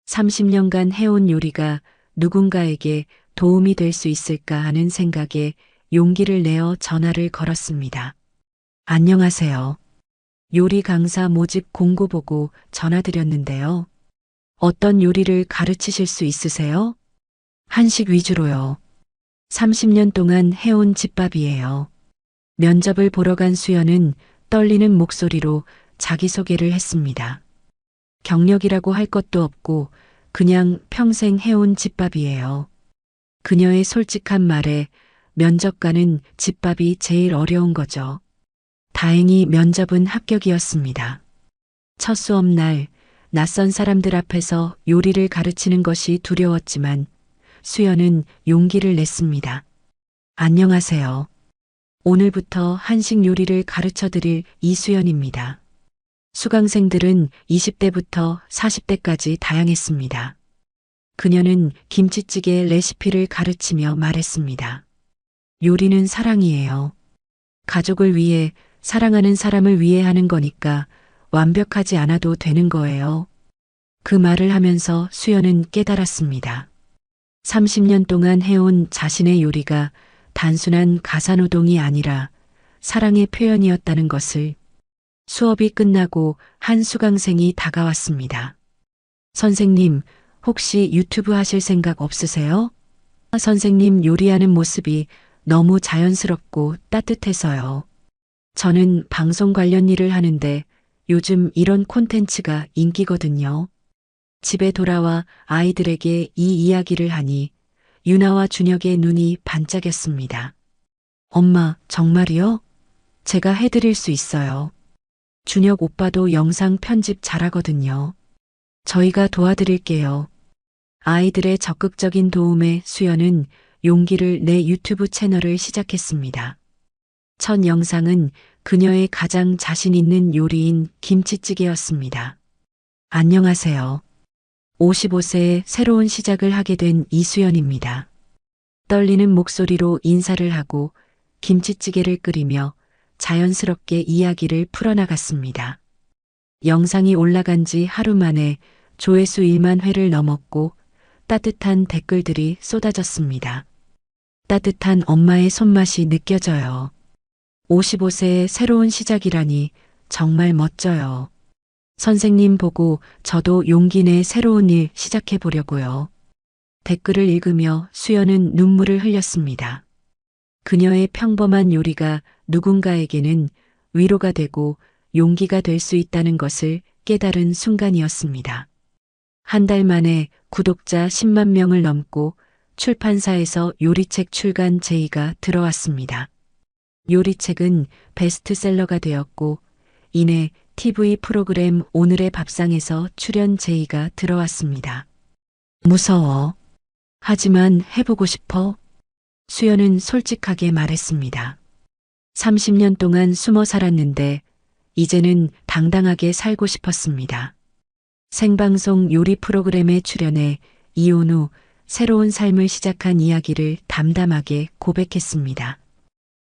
30년간 해온 요리가 누군가에게 도움이 될 수 있을까 하는 생각에 용기를 내어 전화를 걸었습니다. 안녕하세요. 요리 강사 모집 공고 보고 전화드렸는데요. 어떤 요리를 가르치실 수 있으세요? 한식 위주로요. 30년 동안 해온 집밥이에요. 면접을 보러 간 수연은 떨리는 목소리로 자기소개를 했습니다. 경력이라고 할 것도 없고 그냥 평생 해온 집밥이에요. 그녀의 솔직한 말에 면접관은 집밥이 제일 어려운 거죠. 다행히 면접은 합격이었습니다. 첫 수업날 낯선 사람들 앞에서 요리를 가르치는 것이 두려웠지만 수연은 용기를 냈습니다. 안녕하세요. 오늘부터 한식 요리를 가르쳐 드릴 이수연입니다. 수강생들은 20대부터 40대까지 다양했습니다. 그녀는 김치찌개 레시피를 가르치며 말했습니다. 요리는 사랑이에요. 가족을 위해 사랑하는 사람을 위해 하는 거니까 완벽하지 않아도 되는 거예요. 그 말을 하면서 수연은 깨달았습니다. 30년 동안 해온 자신의 요리가 단순한 가사노동이 아니라 사랑의 표현이었다는 것을. 수업이 끝나고 한 수강생이 다가왔습니다. 선생님, 혹시 유튜브 하실 생각 없으세요? 선생님 요리하는 모습이 너무 자연스럽고 따뜻해서요. 저는 방송 관련 일을 하는데 요즘 이런 콘텐츠가 인기거든요. 집에 돌아와 아이들에게 이 이야기를 하니 유나와 준혁의 눈이 반짝였습니다. 엄마, 정말이요? 제가 해드릴 수 있어요. 준혁 오빠도 영상 편집 잘하거든요. 저희가 도와드릴게요. 아이들의 적극적인 도움에 수연은 용기를 내 유튜브 채널을 시작했습니다. 첫 영상은 그녀의 가장 자신 있는 요리인 김치찌개였습니다. 안녕하세요. 55세에 새로운 시작을 하게 된 이수연입니다. 떨리는 목소리로 인사를 하고 김치찌개를 끓이며 자연스럽게 이야기를 풀어나갔습니다. 영상이 올라간 지 하루 만에 조회수 1만 회를 넘었고 따뜻한 댓글들이 쏟아졌습니다. 따뜻한 엄마의 손맛이 느껴져요. 55세의 새로운 시작이라니 정말 멋져요. 선생님 보고 저도 용기 내 새로운 일 시작해 보려고요. 댓글을 읽으며 수연은 눈물을 흘렸습니다. 그녀의 평범한 요리가 누군가에게는 위로가 되고 용기가 될 수 있다는 것을 깨달은 순간이었습니다. 한 달 만에 구독자 10만 명을 넘고 출판사에서 요리책 출간 제의가 들어왔습니다. 요리책은 베스트셀러가 되었고 이내 TV 프로그램 오늘의 밥상에서 출연 제의가 들어왔습니다. 무서워. 하지만 해보고 싶어. 수연은 솔직하게 말했습니다. 30년 동안 숨어 살았는데 이제는 당당하게 살고 싶었습니다. 생방송 요리 프로그램에 출연해 이혼 후 새로운 삶을 시작한 이야기를 담담하게 고백했습니다.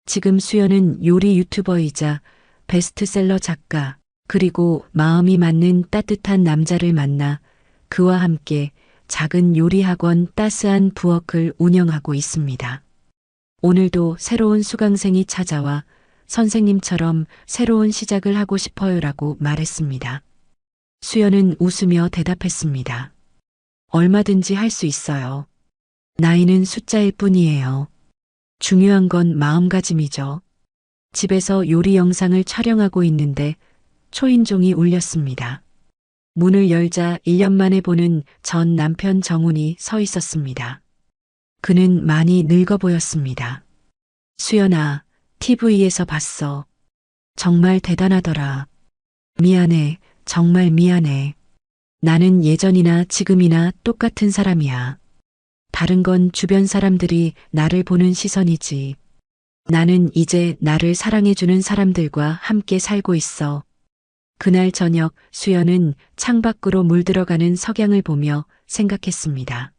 지금 수연은 요리 유튜버이자 베스트셀러 작가, 그리고 마음이 맞는 따뜻한 남자를 만나 그와 함께 작은 요리학원 따스한 부엌을 운영하고 있습니다. 오늘도 새로운 수강생이 찾아와 선생님처럼 새로운 시작을 하고 싶어요라고 말했습니다. 수연은 웃으며 대답했습니다. 얼마든지 할 수 있어요. 나이는 숫자일 뿐이에요. 중요한 건 마음가짐이죠. 집에서 요리 영상을 촬영하고 있는데 초인종이 울렸습니다. 문을 열자 1년 만에 보는 전 남편 정훈이 서 있었습니다. 그는 많이 늙어 보였습니다. 수연아, TV에서 봤어. 정말 대단하더라. 미안해, 정말 미안해. 나는 예전이나 지금이나 똑같은 사람이야. 다른 건 주변 사람들이 나를 보는 시선이지. 나는 이제 나를 사랑해주는 사람들과 함께 살고 있어. 그날 저녁 수연은 창밖으로 물들어가는 석양을 보며 생각했습니다.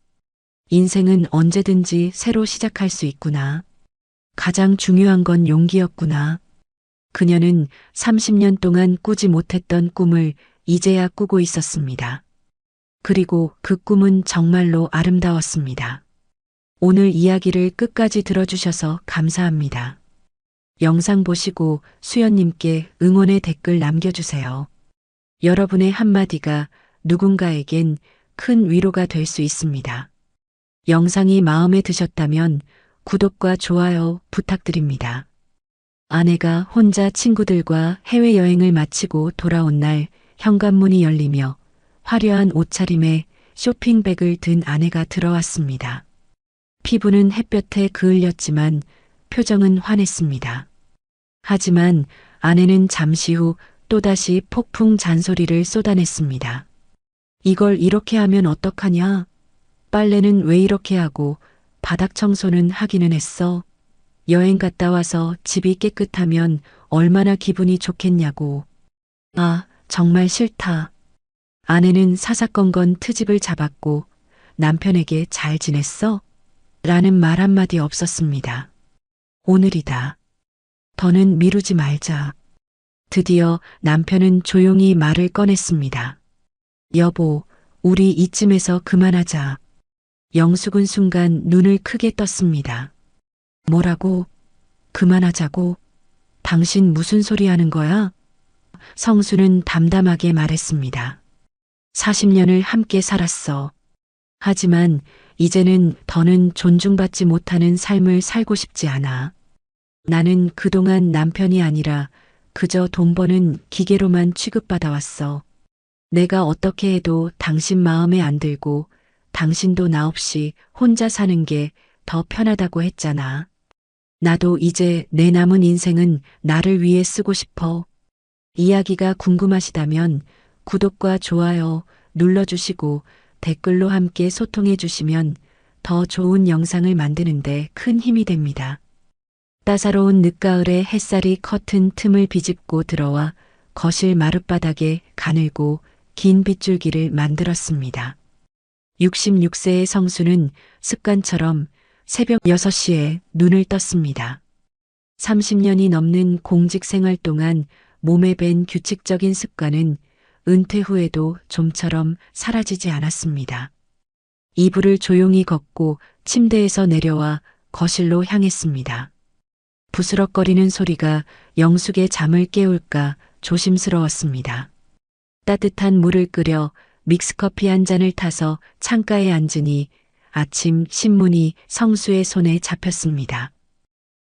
인생은 언제든지 새로 시작할 수 있구나. 가장 중요한 건 용기였구나. 그녀는 30년 동안 꾸지 못했던 꿈을 이제야 꾸고 있었습니다. 그리고 그 꿈은 정말로 아름다웠습니다. 오늘 이야기를 끝까지 들어주셔서 감사합니다. 영상 보시고 수연님께 응원의 댓글 남겨주세요. 여러분의 한마디가 누군가에겐 큰 위로가 될 수 있습니다. 영상이 마음에 드셨다면 구독과 좋아요 부탁드립니다. 아내가 혼자 친구들과 해외여행을 마치고 돌아온 날 현관문이 열리며 화려한 옷차림에 쇼핑백을 든 아내가 들어왔습니다. 피부는 햇볕에 그을렸지만 표정은 환했습니다. 하지만 아내는 잠시 후 또다시 폭풍 잔소리를 쏟아냈습니다. 이걸 이렇게 하면 어떡하냐? 빨래는 왜 이렇게 하고 바닥 청소는 하기는 했어? 여행 갔다 와서 집이 깨끗하면 얼마나 기분이 좋겠냐고. 아, 정말 싫다. 아내는 사사건건 트집을 잡았고 남편에게 잘 지냈어? 라는 말 한마디 없었습니다. 오늘이다. 더는 미루지 말자. 드디어 남편은 조용히 말을 꺼냈습니다. 여보, 우리 이쯤에서 그만하자. 영숙은 순간 눈을 크게 떴습니다. 뭐라고? 그만하자고? 당신 무슨 소리 하는 거야? 성수는 담담하게 말했습니다. 40년을 함께 살았어. 하지만 이제는 더는 존중받지 못하는 삶을 살고 싶지 않아. 나는 그동안 남편이 아니라 그저 돈 버는 기계로만 취급받아왔어. 내가 어떻게 해도 당신 마음에 안 들고 당신도 나 없이 혼자 사는 게 더 편하다고 했잖아. 나도 이제 내 남은 인생은 나를 위해 쓰고 싶어. 이야기가 궁금하시다면 구독과 좋아요 눌러주시고 댓글로 함께 소통해 주시면 더 좋은 영상을 만드는데 큰 힘이 됩니다. 따사로운 늦가을에 햇살이 커튼 틈을 비집고 들어와 거실 마룻바닥에 가늘고 긴 빗줄기를 만들었습니다. 66세의 성수는 습관처럼 새벽 6시에 눈을 떴습니다. 30년이 넘는 공직 생활 동안 몸에 밴 규칙적인 습관은 은퇴 후에도 좀처럼 사라지지 않았습니다. 이불을 조용히 걷고 침대에서 내려와 거실로 향했습니다. 부스럭거리는 소리가 영숙의 잠을 깨울까 조심스러웠습니다. 따뜻한 물을 끓여 믹스커피 한 잔을 타서 창가에 앉으니 아침 신문이 성수의 손에 잡혔습니다.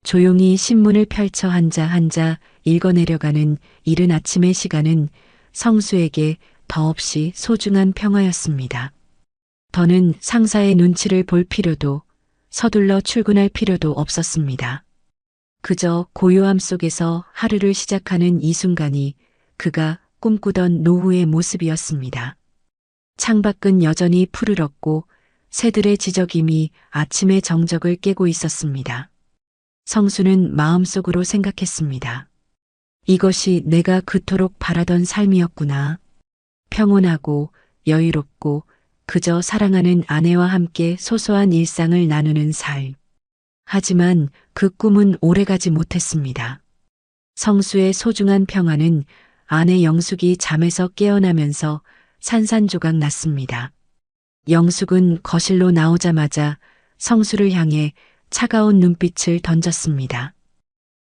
조용히 신문을 펼쳐 한자 읽어내려가는 이른 아침의 시간은 성수에게 더없이 소중한 평화였습니다. 더는 상사의 눈치를 볼 필요도 서둘러 출근할 필요도 없었습니다. 그저 고요함 속에서 하루를 시작하는 이 순간이 그가 꿈꾸던 노후의 모습이었습니다. 창밖은 여전히 푸르렀고 새들의 지저김이 아침의 정적을 깨고 있었습니다. 성수는 마음속으로 생각했습니다. 이것이 내가 그토록 바라던 삶이었구나. 평온하고 여유롭고 그저 사랑하는 아내와 함께 소소한 일상을 나누는 삶. 하지만 그 꿈은 오래가지 못했습니다. 성수의 소중한 평화는 아내 영숙이 잠에서 깨어나면서 산산조각 났습니다. 영숙은 거실로 나오자마자 성수를 향해 차가운 눈빛을 던졌습니다.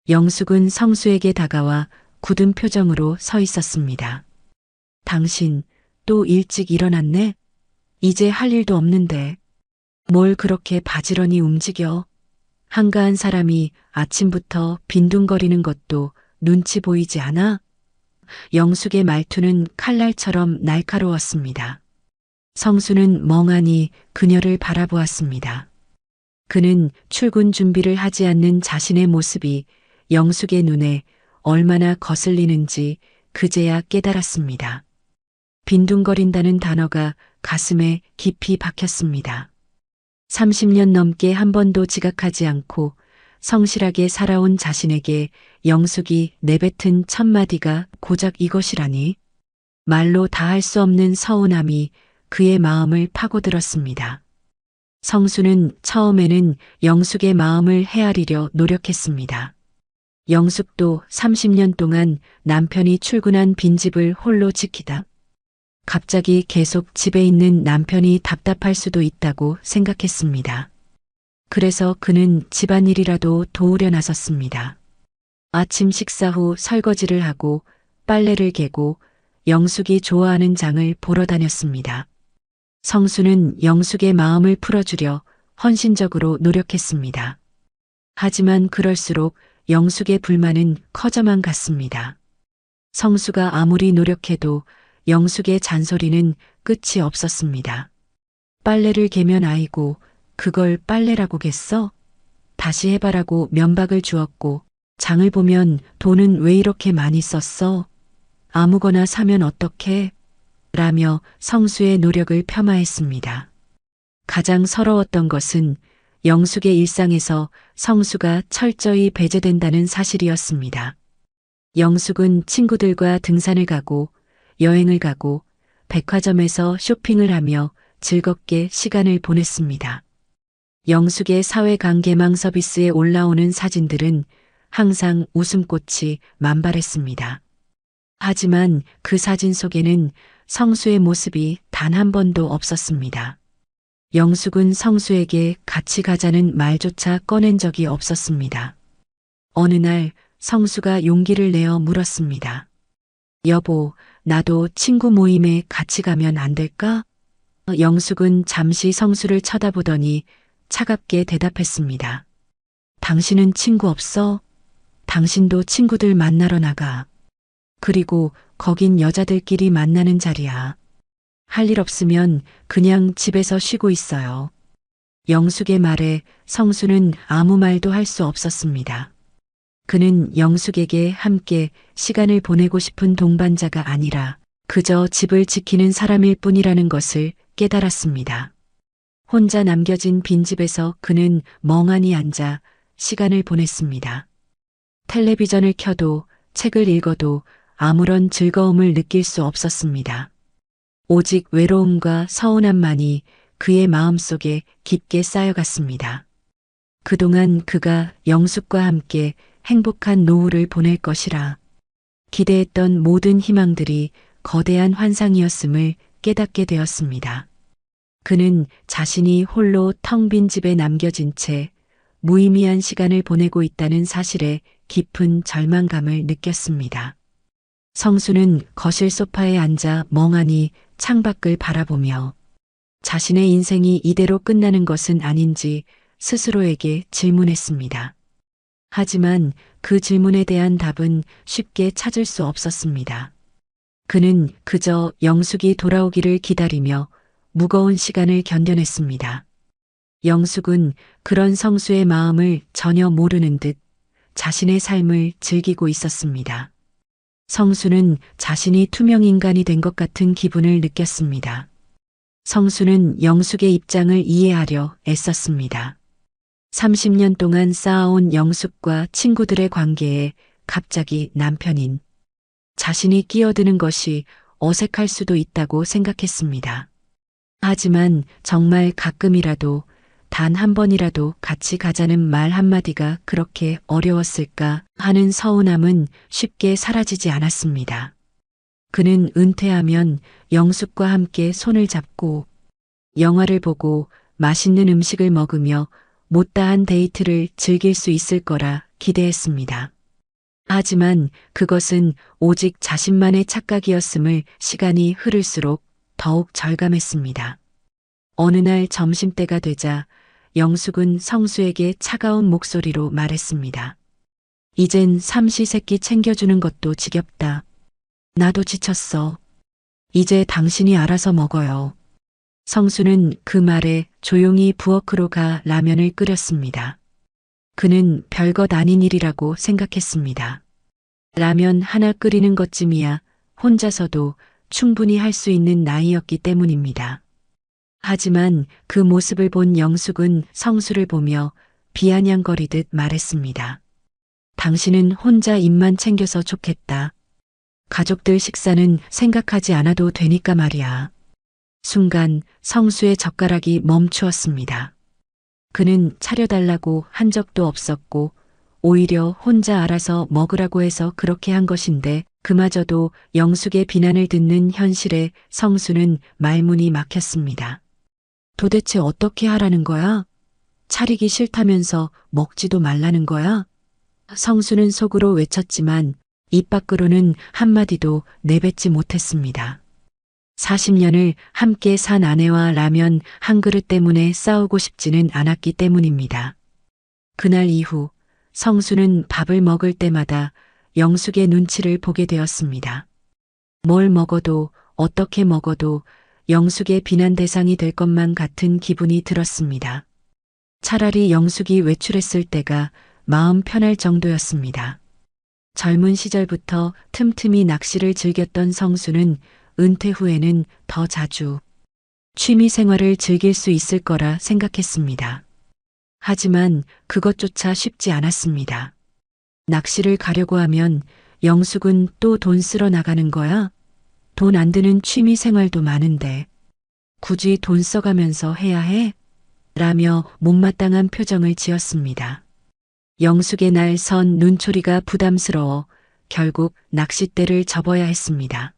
영숙은 성수에게 다가와 굳은 표정으로 서 있었습니다. 당신 또 일찍 일어났네? 이제 할 일도 없는데 뭘 그렇게 바지런히 움직여? 한가한 사람이 아침부터 빈둥거리는 것도 눈치 보이지 않아? 영숙의 말투는 칼날처럼 날카로웠습니다. 성수는 멍하니 그녀를 바라보았습니다. 그는 출근 준비를 하지 않는 자신의 모습이 영숙의 눈에 얼마나 거슬리는지 그제야 깨달았습니다. 빈둥거린다는 단어가 가슴에 깊이 박혔습니다. 30년 넘게 한 번도 지각하지 않고 성실하게 살아온 자신에게 영숙이 내뱉은 첫 마디가 고작 이것이라니. 말로 다 할 수 없는 서운함이 그의 마음을 파고들었습니다. 성수는 처음에는 영숙의 마음을 헤아리려 노력했습니다. 영숙도 30년 동안 남편이 출근한 빈집을 홀로 지키다. 갑자기 계속 집에 있는 남편이 답답할 수도 있다고 생각했습니다. 그래서 그는 집안일이라도 도우려 나섰습니다. 아침 식사 후 설거지를 하고 빨래를 개고 영숙이 좋아하는 장을 보러 다녔습니다. 성수는 영숙의 마음을 풀어주려 헌신적으로 노력했습니다. 하지만 그럴수록 영숙의 불만은 커져만 갔습니다. 성수가 아무리 노력해도 영숙의 잔소리는 끝이 없었습니다. 빨래를 개면 아이고 그걸 빨래라고겠어? 다시 해봐라고 면박을 주었고 장을 보면 돈은 왜 이렇게 많이 썼어? 아무거나 사면 어떡해? 라며 성수의 노력을 폄하했습니다. 가장 서러웠던 것은 영숙의 일상에서 성수가 철저히 배제된다는 사실이었습니다. 영숙은 친구들과 등산을 가고 여행을 가고 백화점에서 쇼핑을 하며 즐겁게 시간을 보냈습니다. 영숙의 사회관계망 서비스에 올라오는 사진들은 항상 웃음꽃이 만발했습니다. 하지만 그 사진 속에는 성수의 모습이 단 한 번도 없었습니다. 영숙은 성수에게 같이 가자는 말조차 꺼낸 적이 없었습니다. 어느 날 성수가 용기를 내어 물었습니다. 여보, 나도 친구 모임에 같이 가면 안 될까? 영숙은 잠시 성수를 쳐다보더니 차갑게 대답했습니다. 당신은 친구 없어? 당신도 친구들 만나러 나가. 그리고 거긴 여자들끼리 만나는 자리야. 할 일 없으면 그냥 집에서 쉬고 있어요. 영숙의 말에 성수는 아무 말도 할 수 없었습니다. 그는 영숙에게 함께 시간을 보내고 싶은 동반자가 아니라 그저 집을 지키는 사람일 뿐이라는 것을 깨달았습니다. 혼자 남겨진 빈집에서 그는 멍하니 앉아 시간을 보냈습니다. 텔레비전을 켜도 책을 읽어도 아무런 즐거움을 느낄 수 없었습니다. 오직 외로움과 서운함만이 그의 마음속에 깊게 쌓여갔습니다. 그동안 그가 영숙과 함께 행복한 노후를 보낼 것이라 기대했던 모든 희망들이 거대한 환상이었음을 깨닫게 되었습니다. 그는 자신이 홀로 텅 빈 집에 남겨진 채 무의미한 시간을 보내고 있다는 사실에 깊은 절망감을 느꼈습니다. 성수는 거실 소파에 앉아 멍하니 창밖을 바라보며 자신의 인생이 이대로 끝나는 것은 아닌지 스스로에게 질문했습니다. 하지만 그 질문에 대한 답은 쉽게 찾을 수 없었습니다. 그는 그저 영숙이 돌아오기를 기다리며 무거운 시간을 견뎌냈습니다. 영숙은 그런 성수의 마음을 전혀 모르는 듯 자신의 삶을 즐기고 있었습니다. 성수는 자신이 투명인간이 된 것 같은 기분을 느꼈습니다. 성수는 영숙의 입장을 이해하려 애썼습니다. 30년 동안 쌓아온 영숙과 친구들의 관계에 갑자기 남편인 자신이 끼어드는 것이 어색할 수도 있다고 생각했습니다. 하지만 정말 가끔이라도 단 한 번이라도 같이 가자는 말 한마디가 그렇게 어려웠을까 하는 서운함은 쉽게 사라지지 않았습니다. 그는 은퇴하면 영숙과 함께 손을 잡고 영화를 보고 맛있는 음식을 먹으며 못다한 데이트를 즐길 수 있을 거라 기대했습니다. 하지만 그것은 오직 자신만의 착각이었음을 시간이 흐를수록 더욱 절감했습니다. 어느 날 점심때가 되자 영숙은 성수에게 차가운 목소리로 말했습니다. 이젠 삼시세끼 챙겨주는 것도 지겹다. 나도 지쳤어. 이제 당신이 알아서 먹어요. 성수는 그 말에 조용히 부엌으로 가 라면을 끓였습니다. 그는 별것 아닌 일이라고 생각했습니다. 라면 하나 끓이는 것쯤이야 혼자서도 충분히 할 수 있는 나이였기 때문입니다. 하지만 그 모습을 본 영숙은 성수를 보며 비아냥거리듯 말했습니다. 당신은 혼자 입만 챙겨서 좋겠다. 가족들 식사는 생각하지 않아도 되니까 말이야. 순간 성수의 젓가락이 멈추었습니다. 그는 차려달라고 한 적도 없었고 오히려 혼자 알아서 먹으라고 해서 그렇게 한 것인데 그마저도 영숙의 비난을 듣는 현실에 성수는 말문이 막혔습니다. 도대체 어떻게 하라는 거야? 차리기 싫다면서 먹지도 말라는 거야? 성수는 속으로 외쳤지만 입 밖으로는 한마디도 내뱉지 못했습니다. 40년을 함께 산 아내와 라면 한 그릇 때문에 싸우고 싶지는 않았기 때문입니다. 그날 이후 성수는 밥을 먹을 때마다 영숙의 눈치를 보게 되었습니다. 뭘 먹어도 어떻게 먹어도 영숙의 비난 대상이 될 것만 같은 기분이 들었습니다. 차라리 영숙이 외출했을 때가 마음 편할 정도였습니다. 젊은 시절부터 틈틈이 낚시를 즐겼던 성수는 은퇴 후에는 더 자주 취미 생활을 즐길 수 있을 거라 생각했습니다. 하지만 그것조차 쉽지 않았습니다. 낚시를 가려고 하면 영숙은 또 돈 쓰러 나가는 거야? 돈 안 드는 취미 생활도 많은데 굳이 돈 써가면서 해야 해? 라며 못마땅한 표정을 지었습니다. 영숙의 날 선 눈초리가 부담스러워 결국 낚싯대를 접어야 했습니다.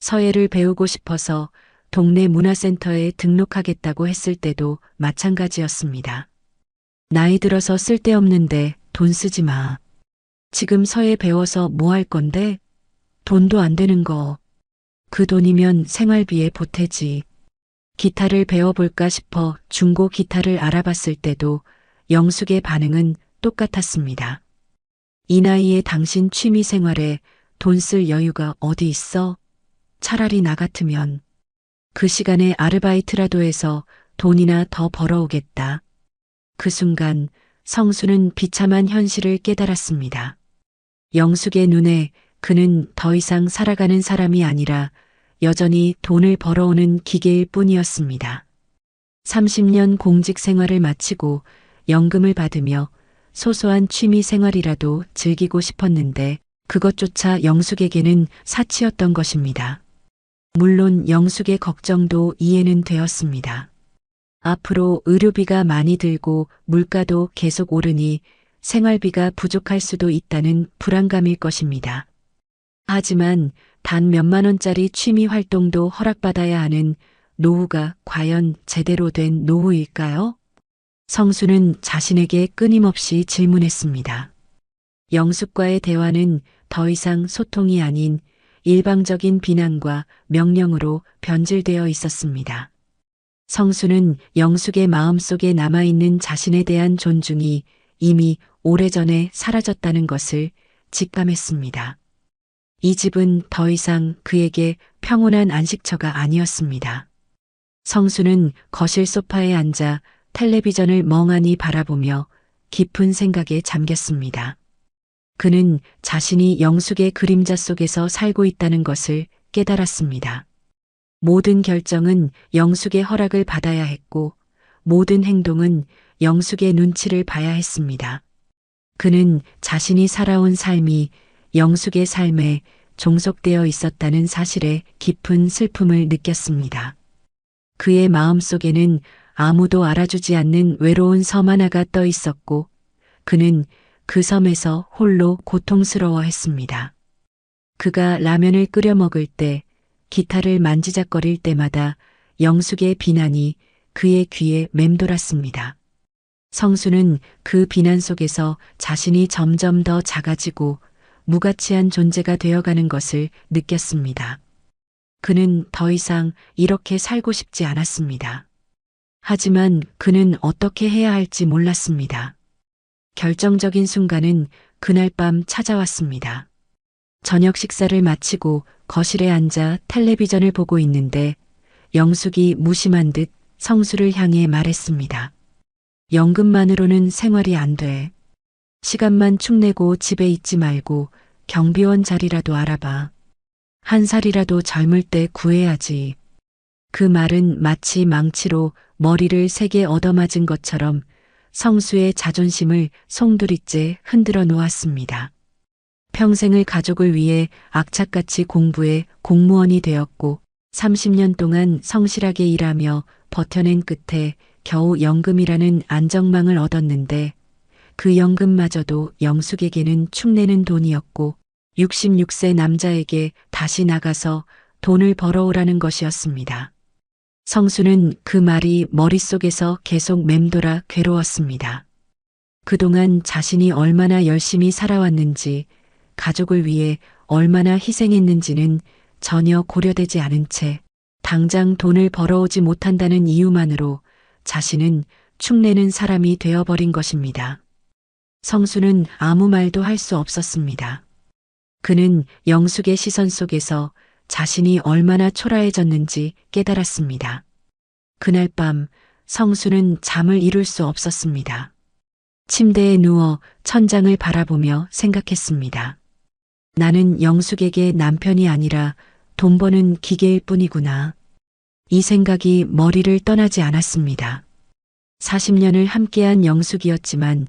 서예를 배우고 싶어서 동네 문화센터에 등록하겠다고 했을 때도 마찬가지였습니다. 나이 들어서 쓸데없는데 돈 쓰지 마. 지금 서예 배워서 뭐 할 건데? 돈도 안 되는 거. 그 돈이면 생활비에 보태지. 기타를 배워볼까 싶어 중고 기타를 알아봤을 때도 영숙의 반응은 똑같았습니다. 이 나이에 당신 취미 생활에 돈 쓸 여유가 어디 있어? 차라리 나 같으면 그 시간에 아르바이트라도 해서 돈이나 더 벌어오겠다. 그 순간 성수는 비참한 현실을 깨달았습니다. 영숙의 눈에 그는 더 이상 살아가는 사람이 아니라 여전히 돈을 벌어오는 기계일 뿐이었습니다. 30년 공직 생활을 마치고 연금을 받으며 소소한 취미 생활이라도 즐기고 싶었는데 그것조차 영숙에게는 사치였던 것입니다. 물론 영숙의 걱정도 이해는 되었습니다. 앞으로 의료비가 많이 들고 물가도 계속 오르니 생활비가 부족할 수도 있다는 불안감일 것입니다. 하지만 단 몇만 원짜리 취미 활동도 허락받아야 하는 노후가 과연 제대로 된 노후일까요? 성수는 자신에게 끊임없이 질문했습니다. 영숙과의 대화는 더 이상 소통이 아닌 일방적인 비난과 명령으로 변질되어 있었습니다. 성수는 영숙의 마음속에 남아있는 자신에 대한 존중이 이미 오래전에 사라졌다는 것을 직감했습니다. 이 집은 더 이상 그에게 평온한 안식처가 아니었습니다. 성수는 거실 소파에 앉아 텔레비전을 멍하니 바라보며 깊은 생각에 잠겼습니다. 그는 자신이 영숙의 그림자 속에서 살고 있다는 것을 깨달았습니다. 모든 결정은 영숙의 허락을 받아야 했고 모든 행동은 영숙의 눈치를 봐야 했습니다. 그는 자신이 살아온 삶이 영숙의 삶에 종속되어 있었다는 사실에 깊은 슬픔을 느꼈습니다. 그의 마음속에는 아무도 알아주지 않는 외로운 섬 하나가 떠 있었고 그는 그 섬에서 홀로 고통스러워했습니다. 그가 라면을 끓여 먹을 때, 기타를 만지작거릴 때마다 영숙의 비난이 그의 귀에 맴돌았습니다. 성수는 그 비난 속에서 자신이 점점 더 작아지고 무가치한 존재가 되어가는 것을 느꼈습니다. 그는 더 이상 이렇게 살고 싶지 않았습니다. 하지만 그는 어떻게 해야 할지 몰랐습니다. 결정적인 순간은 그날 밤 찾아왔습니다. 저녁 식사를 마치고 거실에 앉아 텔레비전을 보고 있는데 영숙이 무심한 듯 성수를 향해 말했습니다. 연금만으로는 생활이 안 돼. 시간만 축내고 집에 있지 말고 경비원 자리라도 알아봐. 한 살이라도 젊을 때 구해야지. 그 말은 마치 망치로 머리를 세게 얻어맞은 것처럼 성수의 자존심을 송두리째 흔들어 놓았습니다. 평생을 가족을 위해 악착같이 공부해 공무원이 되었고 30년 동안 성실하게 일하며 버텨낸 끝에 겨우 연금이라는 안정망을 얻었는데 그 연금마저도 영숙에게는 축내는 돈이었고 66세 남자에게 다시 나가서 돈을 벌어오라는 것이었습니다. 성수는 그 말이 머릿속에서 계속 맴돌아 괴로웠습니다. 그동안 자신이 얼마나 열심히 살아왔는지, 가족을 위해 얼마나 희생했는지는 전혀 고려되지 않은 채 당장 돈을 벌어오지 못한다는 이유만으로 자신은 축내는 사람이 되어버린 것입니다. 성수는 아무 말도 할 수 없었습니다. 그는 영숙의 시선 속에서 자신이 얼마나 초라해졌는지 깨달았습니다. 그날 밤 성수는 잠을 이룰 수 없었습니다. 침대에 누워 천장을 바라보며 생각했습니다. 나는 영숙에게 남편이 아니라 돈 버는 기계일 뿐이구나. 이 생각이 머리를 떠나지 않았습니다. 40년을 함께한 영숙이었지만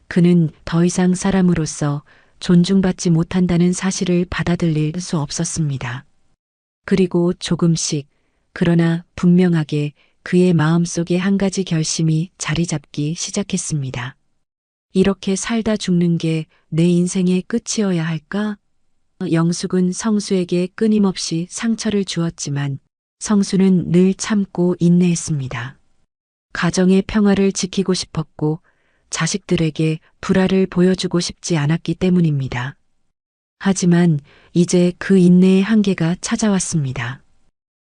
그는 더 이상 사람으로서 존중받지 못한다는 사실을 받아들일 수 없었습니다. 그리고 조금씩, 그러나 분명하게 그의 마음속에 한 가지 결심이 자리 잡기 시작했습니다. 이렇게 살다 죽는 게 내 인생의 끝이어야 할까? 영숙은 성수에게 끊임없이 상처를 주었지만 성수는 늘 참고 인내했습니다. 가정의 평화를 지키고 싶었고 자식들에게 불화를 보여주고 싶지 않았기 때문입니다. 하지만 이제 그 인내의 한계가 찾아왔습니다.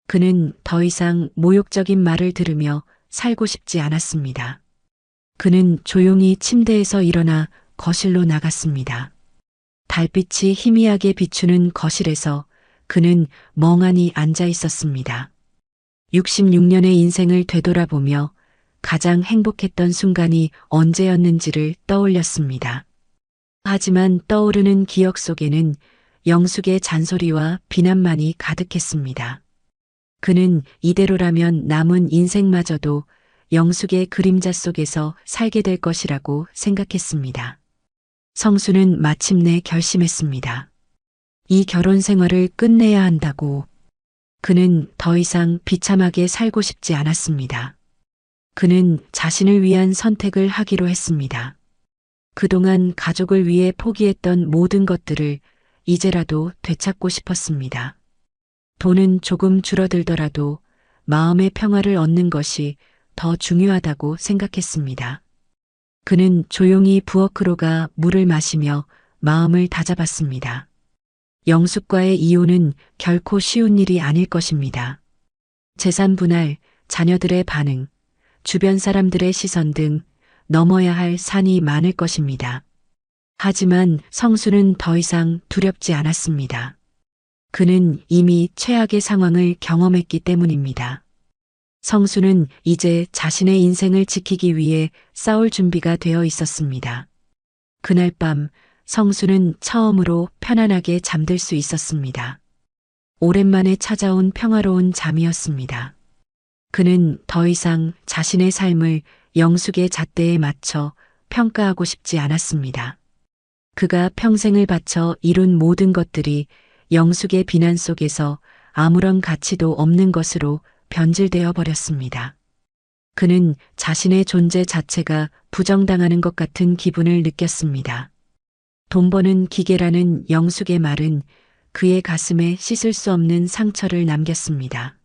그는 더 이상 모욕적인 말을 들으며 살고 싶지 않았습니다. 그는 조용히 침대에서 일어나 거실로 나갔습니다. 달빛이 희미하게 비추는 거실에서 그는 멍하니 앉아 있었습니다. 66년의 인생을 되돌아보며 가장 행복했던 순간이 언제였는지를 떠올렸습니다. 하지만 떠오르는 기억 속에는 영숙의 잔소리와 비난만이 가득했습니다. 그는 이대로라면 남은 인생마저도 영숙의 그림자 속에서 살게 될 것이라고 생각했습니다. 성수는 마침내 결심했습니다. 이 결혼 생활을 끝내야 한다고. 그는 더 이상 비참하게 살고 싶지 않았습니다. 그는 자신을 위한 선택을 하기로 했습니다. 그동안 가족을 위해 포기했던 모든 것들을 이제라도 되찾고 싶었습니다. 돈은 조금 줄어들더라도 마음의 평화를 얻는 것이 더 중요하다고 생각했습니다. 그는 조용히 부엌으로 가 물을 마시며 마음을 다잡았습니다. 영숙과의 이혼은 결코 쉬운 일이 아닐 것입니다. 재산 분할, 자녀들의 반응, 주변 사람들의 시선 등 넘어야 할 산이 많을 것입니다. 하지만 성수는 더 이상 두렵지 않았습니다. 그는 이미 최악의 상황을 경험했기 때문입니다. 성수는 이제 자신의 인생을 지키기 위해 싸울 준비가 되어 있었습니다. 그날 밤 성수는 처음으로 편안하게 잠들 수 있었습니다. 오랜만에 찾아온 평화로운 잠이었습니다. 그는 더 이상 자신의 삶을 영숙의 잣대에 맞춰 평가하고 싶지 않았습니다. 그가 평생을 바쳐 이룬 모든 것들이 영숙의 비난 속에서 아무런 가치도 없는 것으로 변질되어 버렸습니다. 그는 자신의 존재 자체가 부정당하는 것 같은 기분을 느꼈습니다. 돈 버는 기계라는 영숙의 말은 그의 가슴에 씻을 수 없는 상처를 남겼습니다.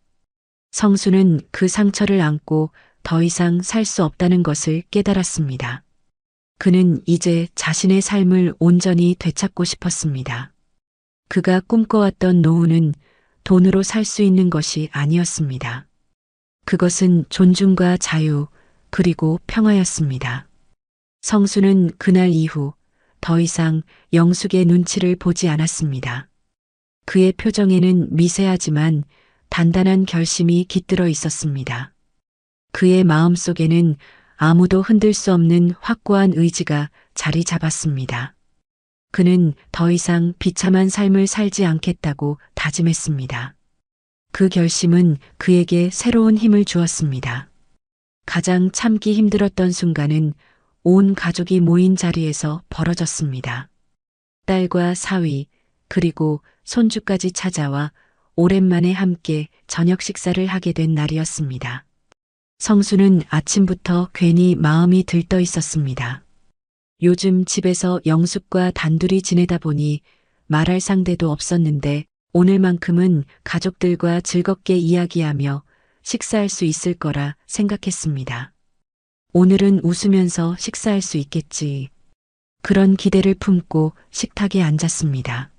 성수는 그 상처를 안고 더 이상 살 수 없다는 것을 깨달았습니다. 그는 이제 자신의 삶을 온전히 되찾고 싶었습니다. 그가 꿈꿔왔던 노후는 돈으로 살 수 있는 것이 아니었습니다. 그것은 존중과 자유, 그리고 평화였습니다. 성수는 그날 이후 더 이상 영숙의 눈치를 보지 않았습니다. 그의 표정에는 미세하지만 단단한 결심이 깃들어 있었습니다. 그의 마음속에는 아무도 흔들 수 없는 확고한 의지가 자리 잡았습니다. 그는 더 이상 비참한 삶을 살지 않겠다고 다짐했습니다. 그 결심은 그에게 새로운 힘을 주었습니다. 가장 참기 힘들었던 순간은 온 가족이 모인 자리에서 벌어졌습니다. 딸과 사위, 그리고 손주까지 찾아와 오랜만에 함께 저녁 식사를 하게 된 날이었습니다. 성수는 아침부터 괜히 마음이 들떠 있었습니다. 요즘 집에서 영숙과 단둘이 지내다 보니 말할 상대도 없었는데 오늘만큼은 가족들과 즐겁게 이야기하며 식사할 수 있을 거라 생각했습니다. 오늘은 웃으면서 식사할 수 있겠지. 그런 기대를 품고 식탁에 앉았습니다.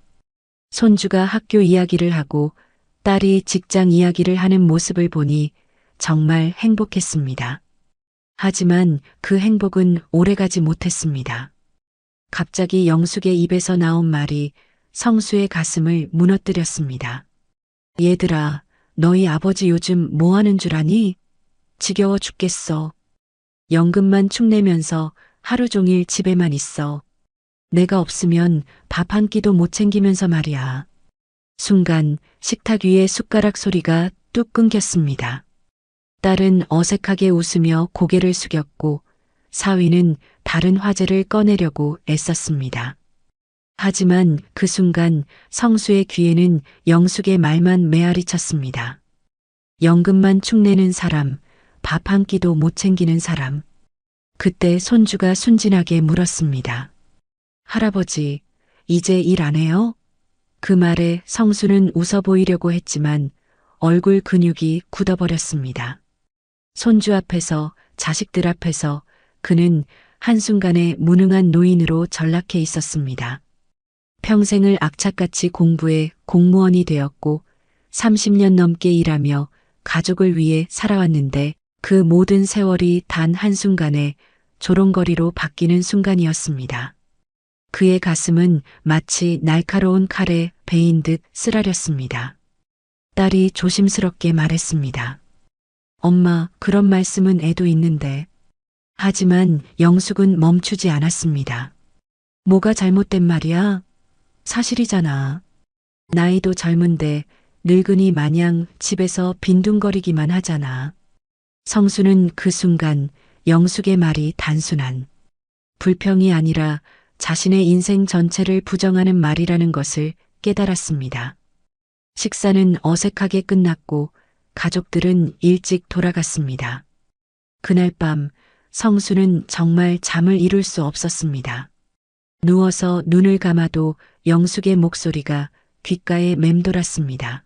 손주가 학교 이야기를 하고 딸이 직장 이야기를 하는 모습을 보니 정말 행복했습니다. 하지만 그 행복은 오래가지 못했습니다. 갑자기 영숙의 입에서 나온 말이 성수의 가슴을 무너뜨렸습니다. 얘들아, 너희 아버지 요즘 뭐 하는 줄 아니? 지겨워 죽겠어. 연금만 축내면서 하루 종일 집에만 있어. 내가 없으면 밥 한 끼도 못 챙기면서 말이야. 순간 식탁 위에 숟가락 소리가 뚝 끊겼습니다. 딸은 어색하게 웃으며 고개를 숙였고 사위는 다른 화제를 꺼내려고 애썼습니다. 하지만 그 순간 성수의 귀에는 영숙의 말만 메아리 쳤습니다. 연금만 축내는 사람, 밥 한 끼도 못 챙기는 사람. 그때 손주가 순진하게 물었습니다. 할아버지, 이제 일 안 해요? 그 말에 성수는 웃어 보이려고 했지만 얼굴 근육이 굳어버렸습니다. 손주 앞에서, 자식들 앞에서 그는 한순간에 무능한 노인으로 전락해 있었습니다. 평생을 악착같이 공부해 공무원이 되었고 30년 넘게 일하며 가족을 위해 살아왔는데 그 모든 세월이 단 한순간에 조롱거리로 바뀌는 순간이었습니다. 그의 가슴은 마치 날카로운 칼에 베인 듯 쓰라렸습니다. 딸이 조심스럽게 말했습니다. 엄마, 그런 말씀은 애도 있는데. 하지만 영숙은 멈추지 않았습니다. 뭐가 잘못된 말이야? 사실이잖아. 나이도 젊은데 늙은이 마냥 집에서 빈둥거리기만 하잖아. 성수는 그 순간 영숙의 말이 단순한 불평이 아니라 자신의 인생 전체를 부정하는 말이라는 것을 깨달았습니다. 식사는 어색하게 끝났고 가족들은 일찍 돌아갔습니다. 그날 밤 성수는 정말 잠을 이룰 수 없었습니다. 누워서 눈을 감아도 영숙의 목소리가 귓가에 맴돌았습니다.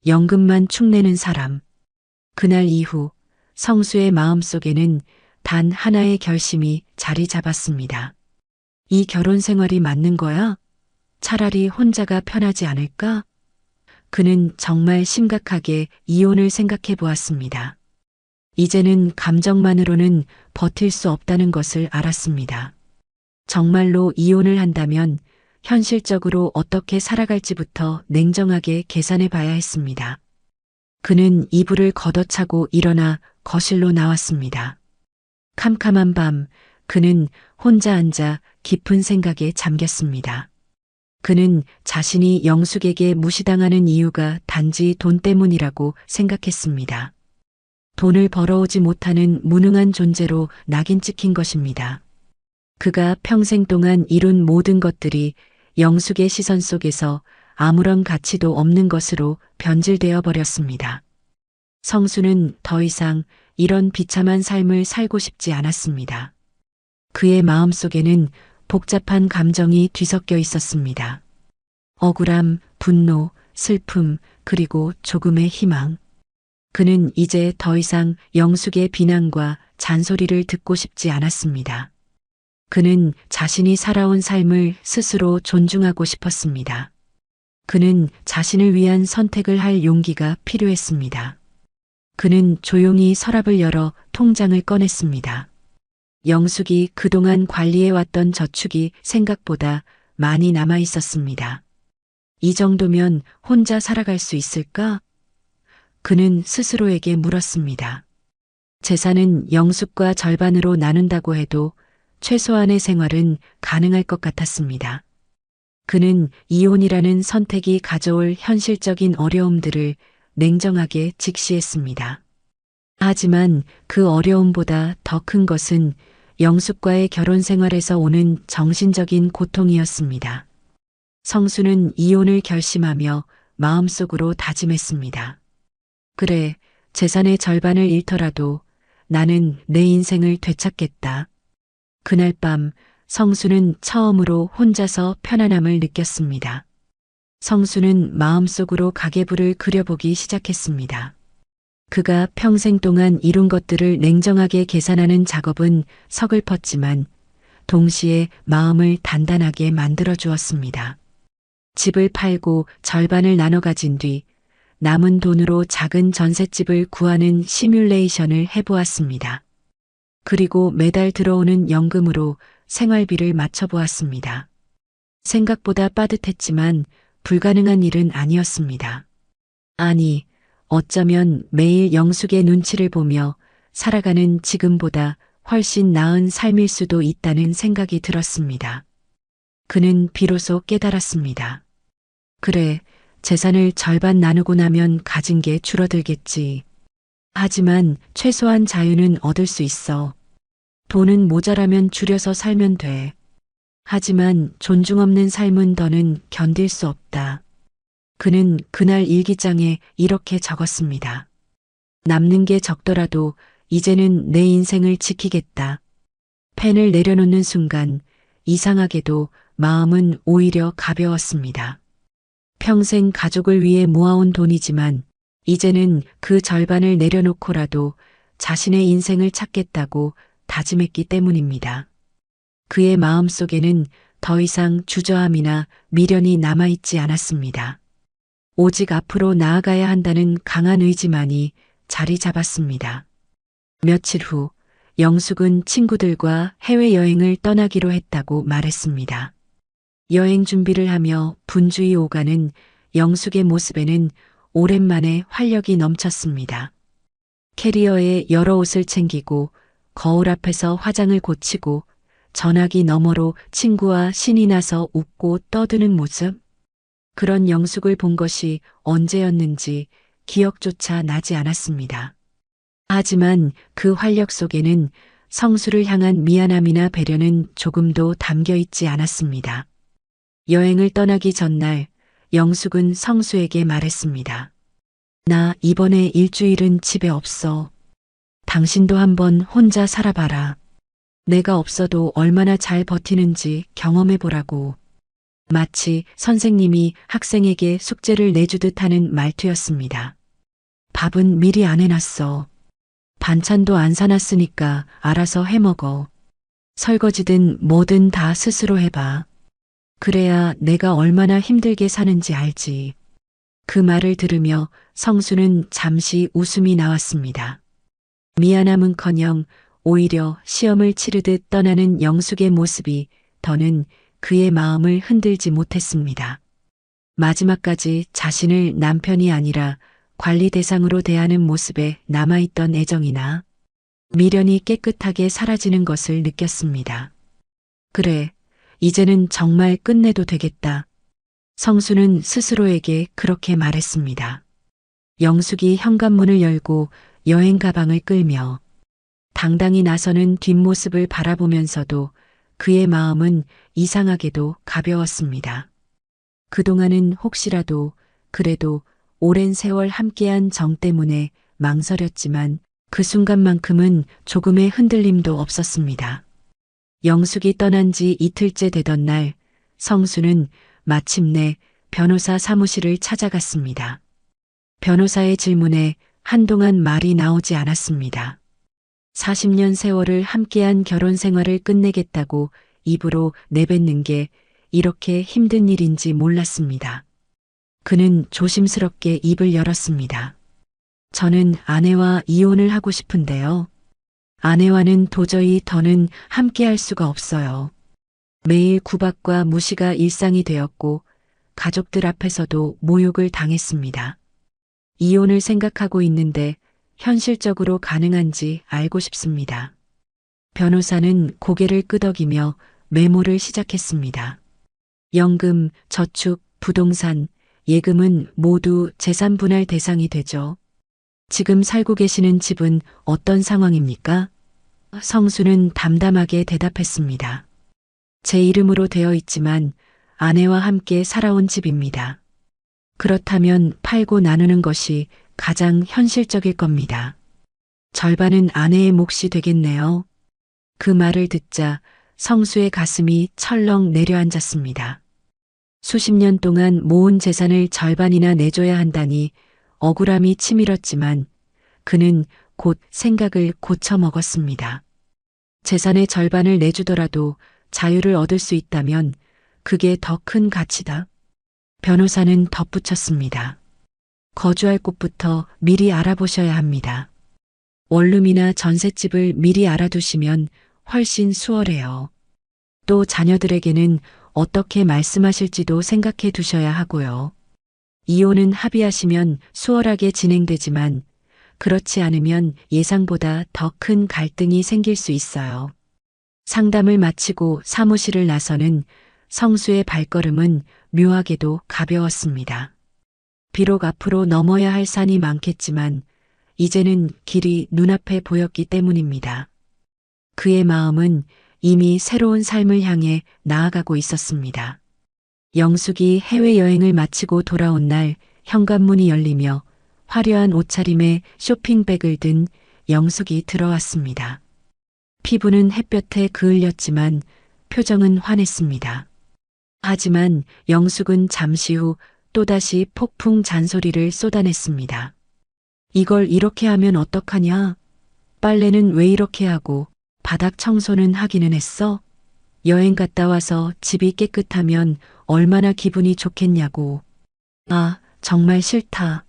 연금만 축내는 사람. 그날 이후 성수의 마음속에는 단 하나의 결심이 자리 잡았습니다. 이 결혼 생활이 맞는 거야? 차라리 혼자가 편하지 않을까? 그는 정말 심각하게 이혼을 생각해 보았습니다. 이제는 감정만으로는 버틸 수 없다는 것을 알았습니다. 정말로 이혼을 한다면 현실적으로 어떻게 살아갈지부터 냉정하게 계산해 봐야 했습니다. 그는 이불을 걷어차고 일어나 거실로 나왔습니다. 캄캄한 밤, 그는 혼자 앉아 깊은 생각에 잠겼습니다. 그는 자신이 영숙에게 무시당하는 이유가 단지 돈 때문이라고 생각했습니다. 돈을 벌어오지 못하는 무능한 존재로 낙인 찍힌 것입니다. 그가 평생 동안 이룬 모든 것들이 영숙의 시선 속에서 아무런 가치도 없는 것으로 변질되어 버렸습니다. 성수는 더 이상 이런 비참한 삶을 살고 싶지 않았습니다. 그의 마음속에는 복잡한 감정이 뒤섞여 있었습니다. 억울함, 분노, 슬픔, 그리고 조금의 희망. 그는 이제 더 이상 영숙의 비난과 잔소리를 듣고 싶지 않았습니다. 그는 자신이 살아온 삶을 스스로 존중하고 싶었습니다. 그는 자신을 위한 선택을 할 용기가 필요했습니다. 그는 조용히 서랍을 열어 통장을 꺼냈습니다. 영숙이 그동안 관리해왔던 저축이 생각보다 많이 남아 있었습니다. 이 정도면 혼자 살아갈 수 있을까? 그는 스스로에게 물었습니다. 재산은 영숙과 절반으로 나눈다고 해도 최소한의 생활은 가능할 것 같았습니다. 그는 이혼이라는 선택이 가져올 현실적인 어려움들을 냉정하게 직시했습니다. 하지만 그 어려움보다 더 큰 것은 영숙과의 결혼 생활에서 오는 정신적인 고통이었습니다. 성수는 이혼을 결심하며 마음속으로 다짐했습니다. 그래, 재산의 절반을 잃더라도 나는 내 인생을 되찾겠다. 그날 밤 성수는 처음으로 혼자서 편안함을 느꼈습니다. 성수는 마음속으로 가계부를 그려보기 시작했습니다. 그가 평생 동안 이룬 것들을 냉정하게 계산하는 작업은 서글펐지만 동시에 마음을 단단하게 만들어 주었습니다. 집을 팔고 절반을 나눠 가진 뒤 남은 돈으로 작은 전셋집을 구하는 시뮬레이션을 해보았습니다. 그리고 매달 들어오는 연금으로 생활비를 맞춰보았습니다. 생각보다 빠듯했지만 불가능한 일은 아니었습니다. 아니, 어쩌면 매일 영숙의 눈치를 보며 살아가는 지금보다 훨씬 나은 삶일 수도 있다는 생각이 들었습니다. 그는 비로소 깨달았습니다. 그래, 재산을 절반 나누고 나면 가진 게 줄어들겠지. 하지만 최소한 자유는 얻을 수 있어. 돈은 모자라면 줄여서 살면 돼. 하지만 존중 없는 삶은 더는 견딜 수 없다. 그는 그날 일기장에 이렇게 적었습니다. 남는 게 적더라도 이제는 내 인생을 지키겠다. 펜을 내려놓는 순간 이상하게도 마음은 오히려 가벼웠습니다. 평생 가족을 위해 모아온 돈이지만 이제는 그 절반을 내려놓고라도 자신의 인생을 찾겠다고 다짐했기 때문입니다. 그의 마음속에는 더 이상 주저함이나 미련이 남아있지 않았습니다. 오직 앞으로 나아가야 한다는 강한 의지만이 자리 잡았습니다. 며칠 후 영숙은 친구들과 해외여행을 떠나기로 했다고 말했습니다. 여행 준비를 하며 분주히 오가는 영숙의 모습에는 오랜만에 활력이 넘쳤습니다. 캐리어에 여러 옷을 챙기고 거울 앞에서 화장을 고치고 전화기 너머로 친구와 신이 나서 웃고 떠드는 모습. 그런 영숙을 본 것이 언제였는지 기억조차 나지 않았습니다. 하지만 그 활력 속에는 성수를 향한 미안함이나 배려는 조금도 담겨 있지 않았습니다. 여행을 떠나기 전날 영숙은 성수에게 말했습니다. 나 이번에 일주일은 집에 없어. 당신도 한번 혼자 살아봐라. 내가 없어도 얼마나 잘 버티는지 경험해보라고. 마치 선생님이 학생에게 숙제를 내주듯 하는 말투였습니다. 밥은 미리 안 해놨어. 반찬도 안 사놨으니까 알아서 해먹어. 설거지든 뭐든 다 스스로 해봐. 그래야 내가 얼마나 힘들게 사는지 알지. 그 말을 들으며 성수는 잠시 웃음이 나왔습니다. 미안함은커녕 오히려 시험을 치르듯 떠나는 영숙의 모습이 더는 그의 마음을 흔들지 못했습니다. 마지막까지 자신을 남편이 아니라 관리 대상으로 대하는 모습에 남아있던 애정이나 미련이 깨끗하게 사라지는 것을 느꼈습니다. 그래, 이제는 정말 끝내도 되겠다. 성수는 스스로에게 그렇게 말했습니다. 영숙이 현관문을 열고 여행 가방을 끌며 당당히 나서는 뒷모습을 바라보면서도 그의 마음은 이상하게도 가벼웠습니다. 그동안은 혹시라도 그래도 오랜 세월 함께한 정 때문에 망설였지만 그 순간만큼은 조금의 흔들림도 없었습니다. 영숙이 떠난 지 이틀째 되던 날 성수는 마침내 변호사 사무실을 찾아갔습니다. 변호사의 질문에 한동안 말이 나오지 않았습니다. 40년 세월을 함께한 결혼 생활을 끝내겠다고 입으로 내뱉는 게 이렇게 힘든 일인지 몰랐습니다. 그는 조심스럽게 입을 열었습니다. 저는 아내와 이혼을 하고 싶은데요. 아내와는 도저히 더는 함께할 수가 없어요. 매일 구박과 무시가 일상이 되었고 가족들 앞에서도 모욕을 당했습니다. 이혼을 생각하고 있는데 현실적으로 가능한지 알고 싶습니다. 변호사는 고개를 끄덕이며 메모를 시작했습니다. 연금, 저축, 부동산, 예금은 모두 재산 분할 대상이 되죠. 지금 살고 계시는 집은 어떤 상황입니까? 성수는 담담하게 대답했습니다. 제 이름으로 되어 있지만 아내와 함께 살아온 집입니다. 그렇다면 팔고 나누는 것이 가장 현실적일 겁니다. 절반은 아내의 몫이 되겠네요. 그 말을 듣자 성수의 가슴이 철렁 내려앉았습니다. 수십 년 동안 모은 재산을 절반이나 내줘야 한다니 억울함이 치밀었지만 그는 곧 생각을 고쳐먹었습니다. 재산의 절반을 내주더라도 자유를 얻을 수 있다면 그게 더 큰 가치다. 변호사는 덧붙였습니다. 거주할 곳부터 미리 알아보셔야 합니다. 원룸이나 전셋집을 미리 알아두시면 훨씬 수월해요. 또 자녀들에게는 어떻게 말씀하실지도 생각해 두셔야 하고요. 이혼은 합의하시면 수월하게 진행되지만 그렇지 않으면 예상보다 더 큰 갈등이 생길 수 있어요. 상담을 마치고 사무실을 나서는 성수의 발걸음은 묘하게도 가벼웠습니다. 비록 앞으로 넘어야 할 산이 많겠지만 이제는 길이 눈앞에 보였기 때문입니다. 그의 마음은 이미 새로운 삶을 향해 나아가고 있었습니다. 영숙이 해외여행을 마치고 돌아온 날 현관문이 열리며 화려한 옷차림에 쇼핑백을 든 영숙이 들어왔습니다. 피부는 햇볕에 그을렸지만 표정은 환했습니다. 하지만 영숙은 잠시 후 또다시 폭풍 잔소리를 쏟아냈습니다. 이걸 이렇게 하면 어떡하냐? 빨래는 왜 이렇게 하고 바닥 청소는 하기는 했어? 여행 갔다 와서 집이 깨끗하면 얼마나 기분이 좋겠냐고. 아, 정말 싫다.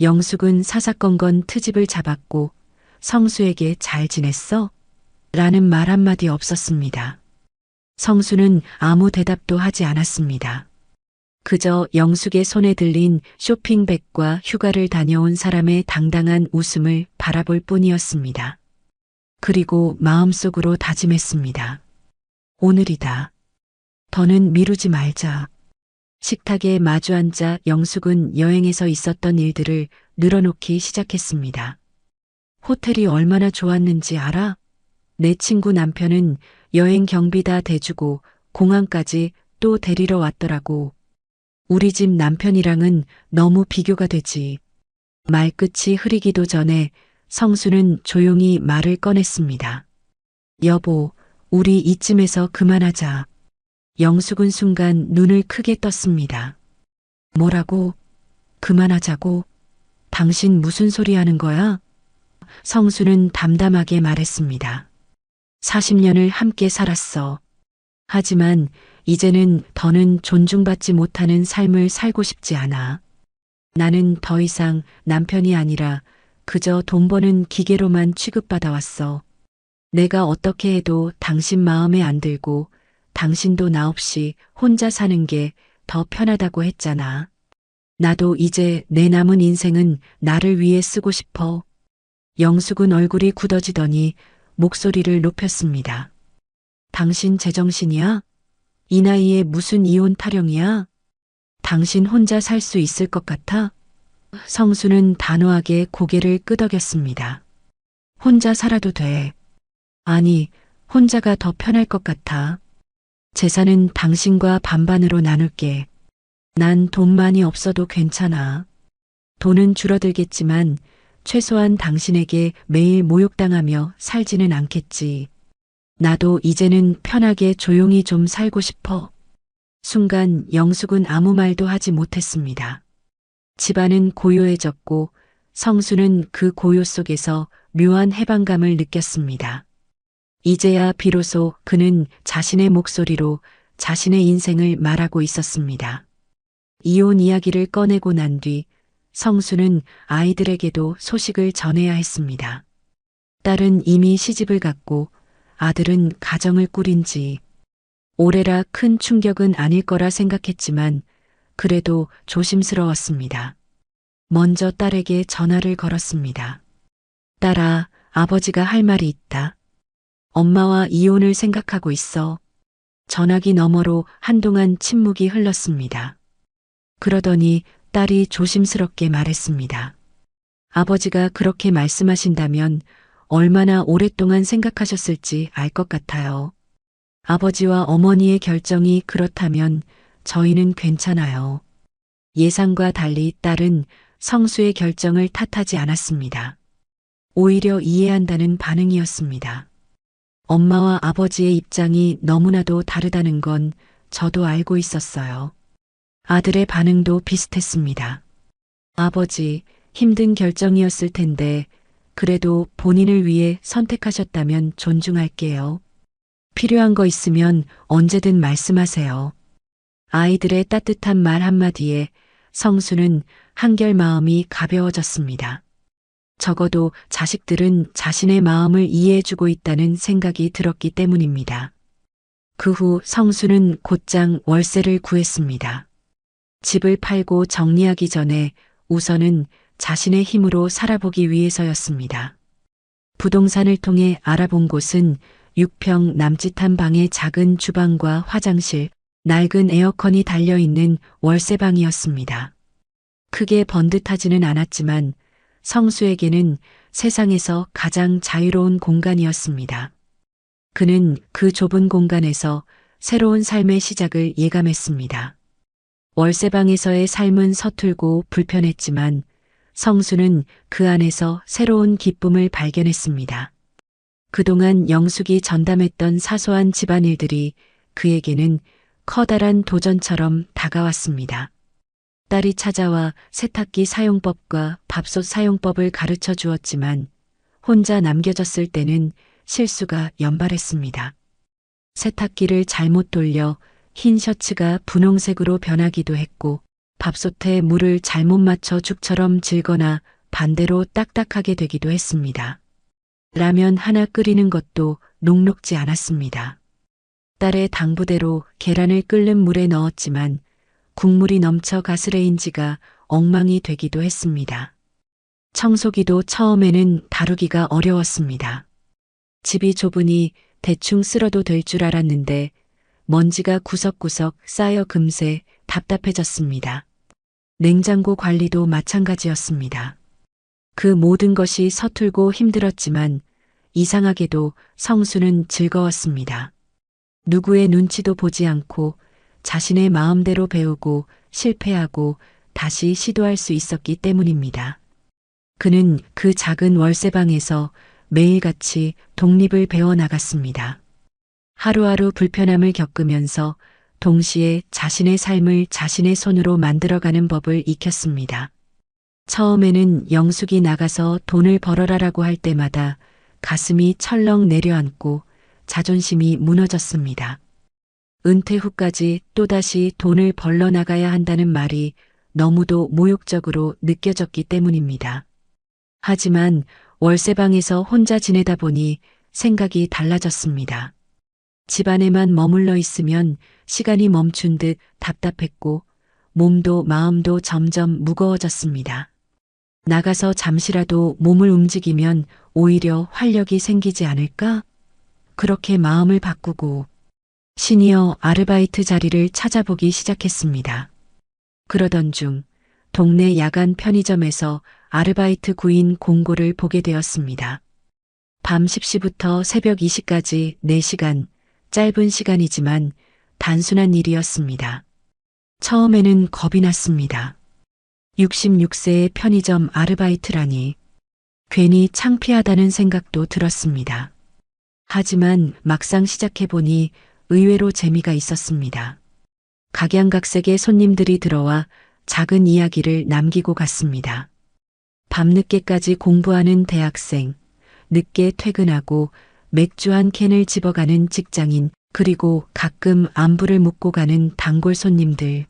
영숙은 사사건건 트집을 잡았고 성수에게 잘 지냈어? 라는 말 한마디 없었습니다. 성수는 아무 대답도 하지 않았습니다. 그저 영숙의 손에 들린 쇼핑백과 휴가를 다녀온 사람의 당당한 웃음을 바라볼 뿐이었습니다. 그리고 마음속으로 다짐했습니다. 오늘이다. 더는 미루지 말자. 식탁에 마주 앉아 영숙은 여행에서 있었던 일들을 늘어놓기 시작했습니다. 호텔이 얼마나 좋았는지 알아? 내 친구 남편은 여행 경비 다 대주고 공항까지 또 데리러 왔더라고. 우리 집 남편이랑은 너무 비교가 되지. 말끝이 흐리기도 전에 성수는 조용히 말을 꺼냈습니다. 여보, 우리 이쯤에서 그만하자. 영숙은 순간 눈을 크게 떴습니다. 뭐라고? 그만하자고? 당신 무슨 소리 하는 거야? 성수는 담담하게 말했습니다. 40년을 함께 살았어. 하지만 이제는 더는 존중받지 못하는 삶을 살고 싶지 않아. 나는 더 이상 남편이 아니라 그저 돈 버는 기계로만 취급받아 왔어. 내가 어떻게 해도 당신 마음에 안 들고 당신도 나 없이 혼자 사는 게 더 편하다고 했잖아. 나도 이제 내 남은 인생은 나를 위해 쓰고 싶어. 영숙은 얼굴이 굳어지더니 목소리를 높였습니다. 당신 제정신이야? 이 나이에 무슨 이혼 타령이야? 당신 혼자 살 수 있을 것 같아? 성수는 단호하게 고개를 끄덕였습니다. 혼자 살아도 돼. 아니, 혼자가 더 편할 것 같아. 재산은 당신과 반반으로 나눌게. 난 돈 많이 없어도 괜찮아. 돈은 줄어들겠지만 최소한 당신에게 매일 모욕당하며 살지는 않겠지. 나도 이제는 편하게 조용히 좀 살고 싶어. 순간 영숙은 아무 말도 하지 못했습니다. 집안은 고요해졌고 성수는 그 고요 속에서 묘한 해방감을 느꼈습니다. 이제야 비로소 그는 자신의 목소리로 자신의 인생을 말하고 있었습니다. 이혼 이야기를 꺼내고 난 뒤 성수는 아이들에게도 소식을 전해야 했습니다. 딸은 이미 시집을 갔고 아들은 가정을 꾸린 지 올해라 큰 충격은 아닐 거라 생각했지만 그래도 조심스러웠습니다. 먼저 딸에게 전화를 걸었습니다. 딸아, 아버지가 할 말이 있다. 엄마와 이혼을 생각하고 있어. 전화기 너머로 한동안 침묵이 흘렀습니다. 그러더니 딸이 조심스럽게 말했습니다. 아버지가 그렇게 말씀하신다면 얼마나 오랫동안 생각하셨을지 알 것 같아요. 아버지와 어머니의 결정이 그렇다면 저희는 괜찮아요. 예상과 달리 딸은 성수의 결정을 탓하지 않았습니다. 오히려 이해한다는 반응이었습니다. 엄마와 아버지의 입장이 너무나도 다르다는 건 저도 알고 있었어요. 아들의 반응도 비슷했습니다. 아버지, 힘든 결정이었을 텐데 그래도 본인을 위해 선택하셨다면 존중할게요. 필요한 거 있으면 언제든 말씀하세요. 아이들의 따뜻한 말 한마디에 성수는 한결 마음이 가벼워졌습니다. 적어도 자식들은 자신의 마음을 이해해주고 있다는 생각이 들었기 때문입니다. 그 후 성수는 곧장 월세를 구했습니다. 집을 팔고 정리하기 전에 우선은 자신의 힘으로 살아보기 위해서였습니다. 부동산을 통해 알아본 곳은 6평 남짓한 방의 작은 주방과 화장실, 낡은 에어컨이 달려있는 월세방이었습니다. 크게 번듯하지는 않았지만 성수에게는 세상에서 가장 자유로운 공간이었습니다. 그는 그 좁은 공간에서 새로운 삶의 시작을 예감했습니다. 월세방에서의 삶은 서툴고 불편했지만 성수는 그 안에서 새로운 기쁨을 발견했습니다. 그동안 영숙이 전담했던 사소한 집안일들이 그에게는 커다란 도전처럼 다가왔습니다. 딸이 찾아와 세탁기 사용법과 밥솥 사용법을 가르쳐 주었지만 혼자 남겨졌을 때는 실수가 연발했습니다. 세탁기를 잘못 돌려 흰 셔츠가 분홍색으로 변하기도 했고 밥솥에 물을 잘못 맞춰 죽처럼 질거나 반대로 딱딱하게 되기도 했습니다. 라면 하나 끓이는 것도 녹록지 않았습니다. 딸의 당부대로 계란을 끓는 물에 넣었지만 국물이 넘쳐 가스레인지가 엉망이 되기도 했습니다. 청소기도 처음에는 다루기가 어려웠습니다. 집이 좁으니 대충 쓸어도 될 줄 알았는데 먼지가 구석구석 쌓여 금세 답답해졌습니다. 냉장고 관리도 마찬가지였습니다. 그 모든 것이 서툴고 힘들었지만 이상하게도 성수는 즐거웠습니다. 누구의 눈치도 보지 않고 자신의 마음대로 배우고 실패하고 다시 시도할 수 있었기 때문입니다. 그는 그 작은 월세방에서 매일같이 독립을 배워나갔습니다. 하루하루 불편함을 겪으면서 동시에 자신의 삶을 자신의 손으로 만들어가는 법을 익혔습니다. 처음에는 영숙이 나가서 돈을 벌어라라고 할 때마다 가슴이 철렁 내려앉고 자존심이 무너졌습니다. 은퇴 후까지 또다시 돈을 벌러 나가야 한다는 말이 너무도 모욕적으로 느껴졌기 때문입니다. 하지만 월세방에서 혼자 지내다 보니 생각이 달라졌습니다. 집안에만 머물러 있으면 시간이 멈춘 듯 답답했고 몸도 마음도 점점 무거워졌습니다. 나가서 잠시라도 몸을 움직이면 오히려 활력이 생기지 않을까? 그렇게 마음을 바꾸고 시니어 아르바이트 자리를 찾아보기 시작했습니다. 그러던 중 동네 야간 편의점에서 아르바이트 구인 공고를 보게 되었습니다. 밤 10시부터 새벽 2시까지 4시간, 짧은 시간이지만 단순한 일이었습니다. 처음에는 겁이 났습니다. 66세의 편의점 아르바이트라니 괜히 창피하다는 생각도 들었습니다. 하지만 막상 시작해보니 의외로 재미가 있었습니다. 각양각색의 손님들이 들어와 작은 이야기를 남기고 갔습니다. 밤늦게까지 공부하는 대학생, 늦게 퇴근하고 맥주 한 캔을 집어가는 직장인, 그리고 가끔 안부를 묻고 가는 단골 손님들.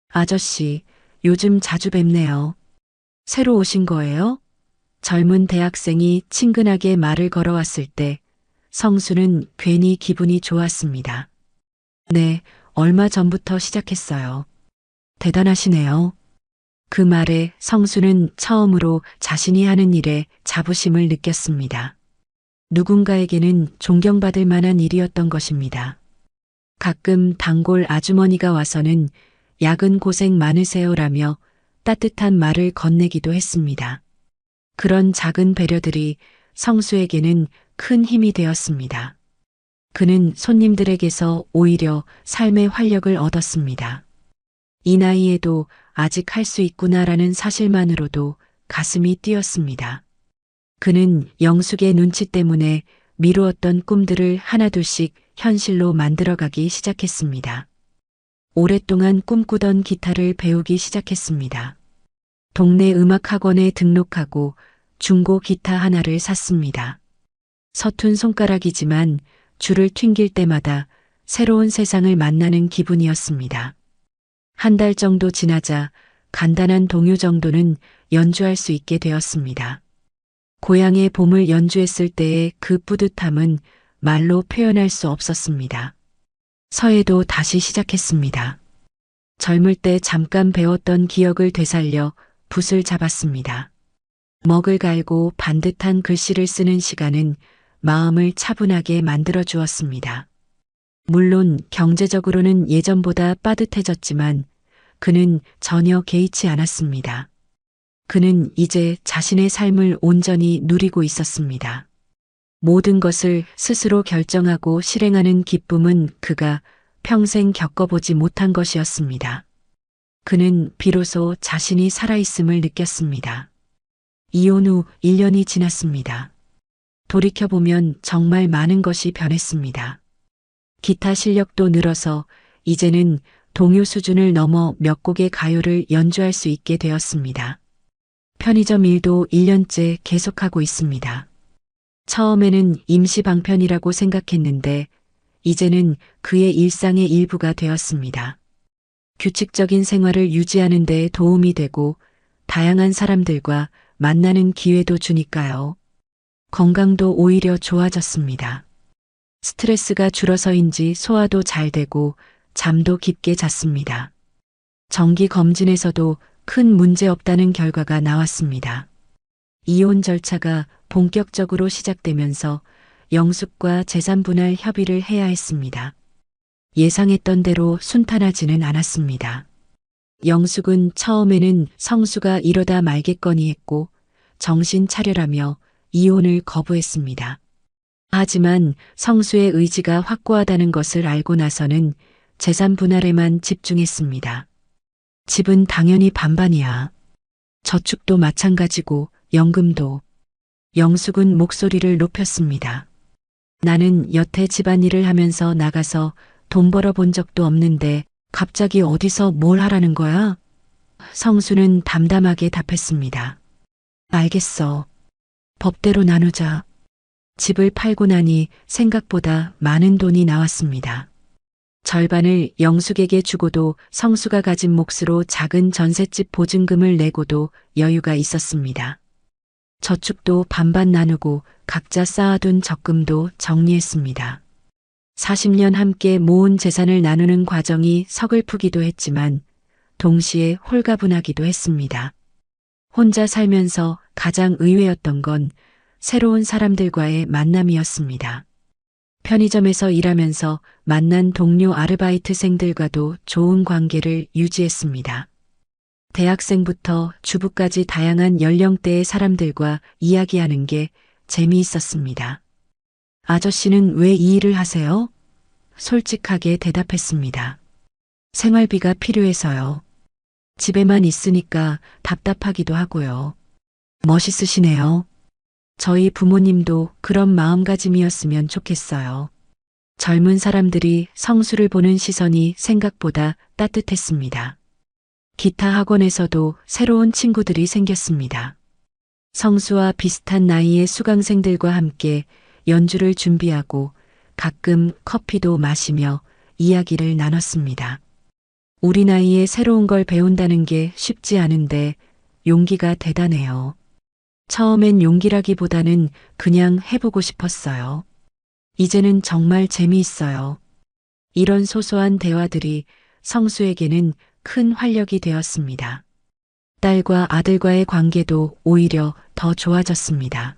아저씨, 요즘 자주 뵙네요. 새로 오신 거예요? 젊은 대학생이 친근하게 말을 걸어왔을 때 성수는 괜히 기분이 좋았습니다. 네, 얼마 전부터 시작했어요. 대단하시네요. 그 말에 성수는 처음으로 자신이 하는 일에 자부심을 느꼈습니다. 누군가에게는 존경받을 만한 일이었던 것입니다. 가끔 단골 아주머니가 와서는 야근 고생 많으세요라며 따뜻한 말을 건네기도 했습니다. 그런 작은 배려들이 성수에게는 큰 힘이 되었습니다. 그는 손님들에게서 오히려 삶의 활력을 얻었습니다. 이 나이에도 아직 할 수 있구나라는 사실만으로도 가슴이 뛰었습니다. 그는 영숙의 눈치 때문에 미루었던 꿈들을 하나둘씩 현실로 만들어가기 시작했습니다. 오랫동안 꿈꾸던 기타를 배우기 시작했습니다. 동네 음악학원에 등록하고 중고 기타 하나를 샀습니다. 서툰 손가락이지만 줄을 튕길 때마다 새로운 세상을 만나는 기분이었습니다. 한 달 정도 지나자 간단한 동요 정도는 연주할 수 있게 되었습니다. 고향의 봄을 연주했을 때의 그 뿌듯함은 말로 표현할 수 없었습니다. 서예도 다시 시작했습니다. 젊을 때 잠깐 배웠던 기억을 되살려 붓을 잡았습니다. 먹을 갈고 반듯한 글씨를 쓰는 시간은 마음을 차분하게 만들어 주었습니다. 물론 경제적으로는 예전보다 빠듯해졌지만 그는 전혀 개의치 않았습니다. 그는 이제 자신의 삶을 온전히 누리고 있었습니다. 모든 것을 스스로 결정하고 실행하는 기쁨은 그가 평생 겪어보지 못한 것이었습니다. 그는 비로소 자신이 살아있음을 느꼈습니다. 이혼 후 1년이 지났습니다. 돌이켜보면 정말 많은 것이 변했습니다. 기타 실력도 늘어서 이제는 동요 수준을 넘어 몇 곡의 가요를 연주할 수 있게 되었습니다. 편의점 일도 1년째 계속하고 있습니다. 처음에는 임시 방편이라고 생각했는데 이제는 그의 일상의 일부가 되었습니다. 규칙적인 생활을 유지하는 데 도움이 되고 다양한 사람들과 만나는 기회도 주니까요. 건강도 오히려 좋아졌습니다. 스트레스가 줄어서인지 소화도 잘 되고 잠도 깊게 잤습니다. 정기 검진에서도 큰 문제 없다는 결과가 나왔습니다. 이혼 절차가 본격적으로 시작되면서 영숙과 재산 분할 협의를 해야 했습니다. 예상했던 대로 순탄하지는 않았습니다. 영숙은 처음에는 성수가 이러다 말겠거니 했고 정신 차려라며 이혼을 거부했습니다. 하지만 성수의 의지가 확고하다는 것을 알고 나서는 재산 분할에만 집중했습니다. 집은 당연히 반반이야. 저축도 마찬가지고 연금도. 영숙은 목소리를 높였습니다. 나는 여태 집안일을 하면서 나가서 돈 벌어본 적도 없는데 갑자기 어디서 뭘 하라는 거야? 성수는 담담하게 답했습니다. 알겠어. 법대로 나누자. 집을 팔고 나니 생각보다 많은 돈이 나왔습니다. 절반을 영숙에게 주고도 성수가 가진 몫으로 작은 전셋집 보증금을 내고도 여유가 있었습니다. 저축도 반반 나누고 각자 쌓아둔 적금도 정리했습니다. 40년 함께 모은 재산을 나누는 과정이 서글프기도 했지만 동시에 홀가분하기도 했습니다. 혼자 살면서 가장 의외였던 건 새로운 사람들과의 만남이었습니다. 편의점에서 일하면서 만난 동료 아르바이트생들과도 좋은 관계를 유지했습니다. 대학생부터 주부까지 다양한 연령대의 사람들과 이야기하는 게 재미있었습니다. 아저씨는 왜 이 일을 하세요? 솔직하게 대답했습니다. 생활비가 필요해서요. 집에만 있으니까 답답하기도 하고요. 멋있으시네요. 저희 부모님도 그런 마음가짐이었으면 좋겠어요. 젊은 사람들이 성수를 보는 시선이 생각보다 따뜻했습니다. 기타 학원에서도 새로운 친구들이 생겼습니다. 성수와 비슷한 나이의 수강생들과 함께 연주를 준비하고 가끔 커피도 마시며 이야기를 나눴습니다. 우리 나이에 새로운 걸 배운다는 게 쉽지 않은데 용기가 대단해요. 처음엔 용기라기보다는 그냥 해보고 싶었어요. 이제는 정말 재미있어요. 이런 소소한 대화들이 성수에게는 큰 활력이 되었습니다. 딸과 아들과의 관계도 오히려 더 좋아졌습니다.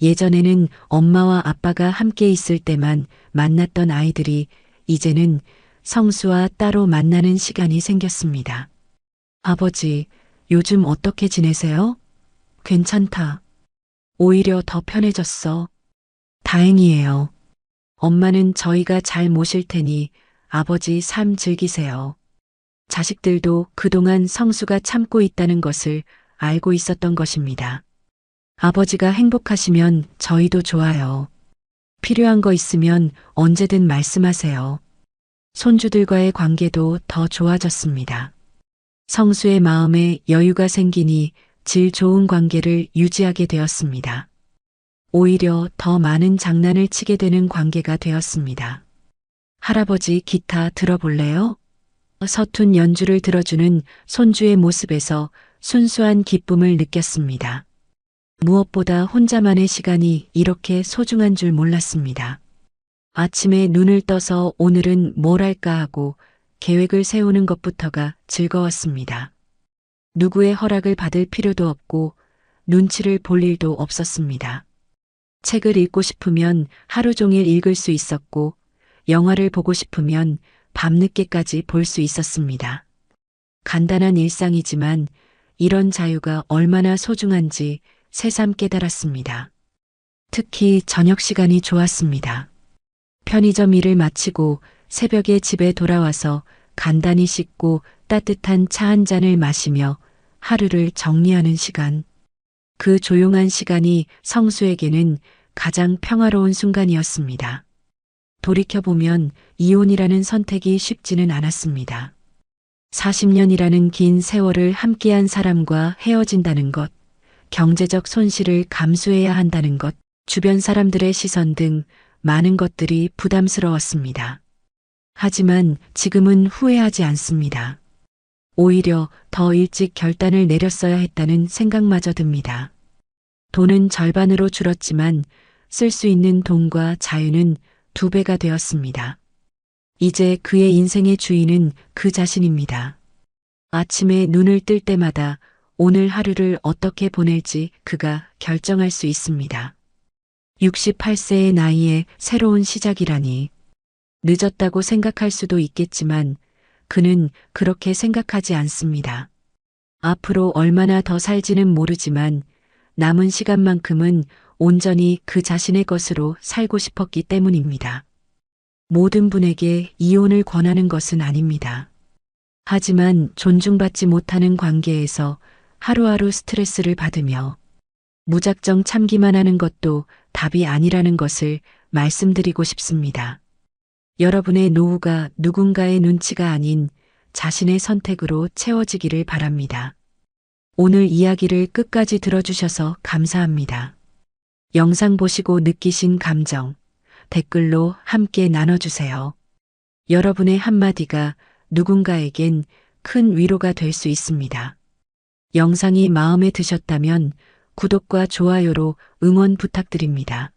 예전에는 엄마와 아빠가 함께 있을 때만 만났던 아이들이 이제는 성수와 따로 만나는 시간이 생겼습니다. 아버지, 요즘 어떻게 지내세요? 괜찮다. 오히려 더 편해졌어. 다행이에요. 엄마는 저희가 잘 모실 테니 아버지 삶 즐기세요. 자식들도 그동안 성수가 참고 있다는 것을 알고 있었던 것입니다. 아버지가 행복하시면 저희도 좋아요. 필요한 거 있으면 언제든 말씀하세요. 손주들과의 관계도 더 좋아졌습니다. 성수의 마음에 여유가 생기니 질 좋은 관계를 유지하게 되었습니다. 오히려 더 많은 장난을 치게 되는 관계가 되었습니다. 할아버지 기타 들어볼래요? 서툰 연주를 들어주는 손주의 모습에서 순수한 기쁨을 느꼈습니다. 무엇보다 혼자만의 시간이 이렇게 소중한 줄 몰랐습니다. 아침에 눈을 떠서 오늘은 뭘 할까 하고 계획을 세우는 것부터가 즐거웠습니다. 누구의 허락을 받을 필요도 없고 눈치를 볼 일도 없었습니다. 책을 읽고 싶으면 하루 종일 읽을 수 있었고 영화를 보고 싶으면 밤늦게까지 볼 수 있었습니다. 간단한 일상이지만 이런 자유가 얼마나 소중한지 새삼 깨달았습니다. 특히 저녁 시간이 좋았습니다. 편의점 일을 마치고 새벽에 집에 돌아와서 간단히 씻고 따뜻한 차 한 잔을 마시며 하루를 정리하는 시간. 그 조용한 시간이 성수에게는 가장 평화로운 순간이었습니다. 돌이켜보면 이혼이라는 선택이 쉽지는 않았습니다. 40년이라는 긴 세월을 함께한 사람과 헤어진다는 것, 경제적 손실을 감수해야 한다는 것, 주변 사람들의 시선 등 많은 것들이 부담스러웠습니다. 하지만 지금은 후회하지 않습니다. 오히려 더 일찍 결단을 내렸어야 했다는 생각마저 듭니다. 돈은 절반으로 줄었지만 쓸 수 있는 돈과 자유는 2배가 되었습니다. 이제 그의 인생의 주인은 그 자신입니다. 아침에 눈을 뜰 때마다 오늘 하루를 어떻게 보낼지 그가 결정할 수 있습니다. 68세의 나이에 새로운 시작이라니. 늦었다고 생각할 수도 있겠지만 그는 그렇게 생각하지 않습니다. 앞으로 얼마나 더 살지는 모르지만 남은 시간만큼은 온전히 그 자신의 것으로 살고 싶었기 때문입니다. 모든 분에게 이혼을 권하는 것은 아닙니다. 하지만 존중받지 못하는 관계에서 하루하루 스트레스를 받으며 무작정 참기만 하는 것도 답이 아니라는 것을 말씀드리고 싶습니다. 여러분의 노후가 누군가의 눈치가 아닌 자신의 선택으로 채워지기를 바랍니다. 오늘 이야기를 끝까지 들어주셔서 감사합니다. 영상 보시고 느끼신 감정, 댓글로 함께 나눠주세요. 여러분의 한마디가 누군가에겐 큰 위로가 될 수 있습니다. 영상이 마음에 드셨다면 구독과 좋아요로 응원 부탁드립니다.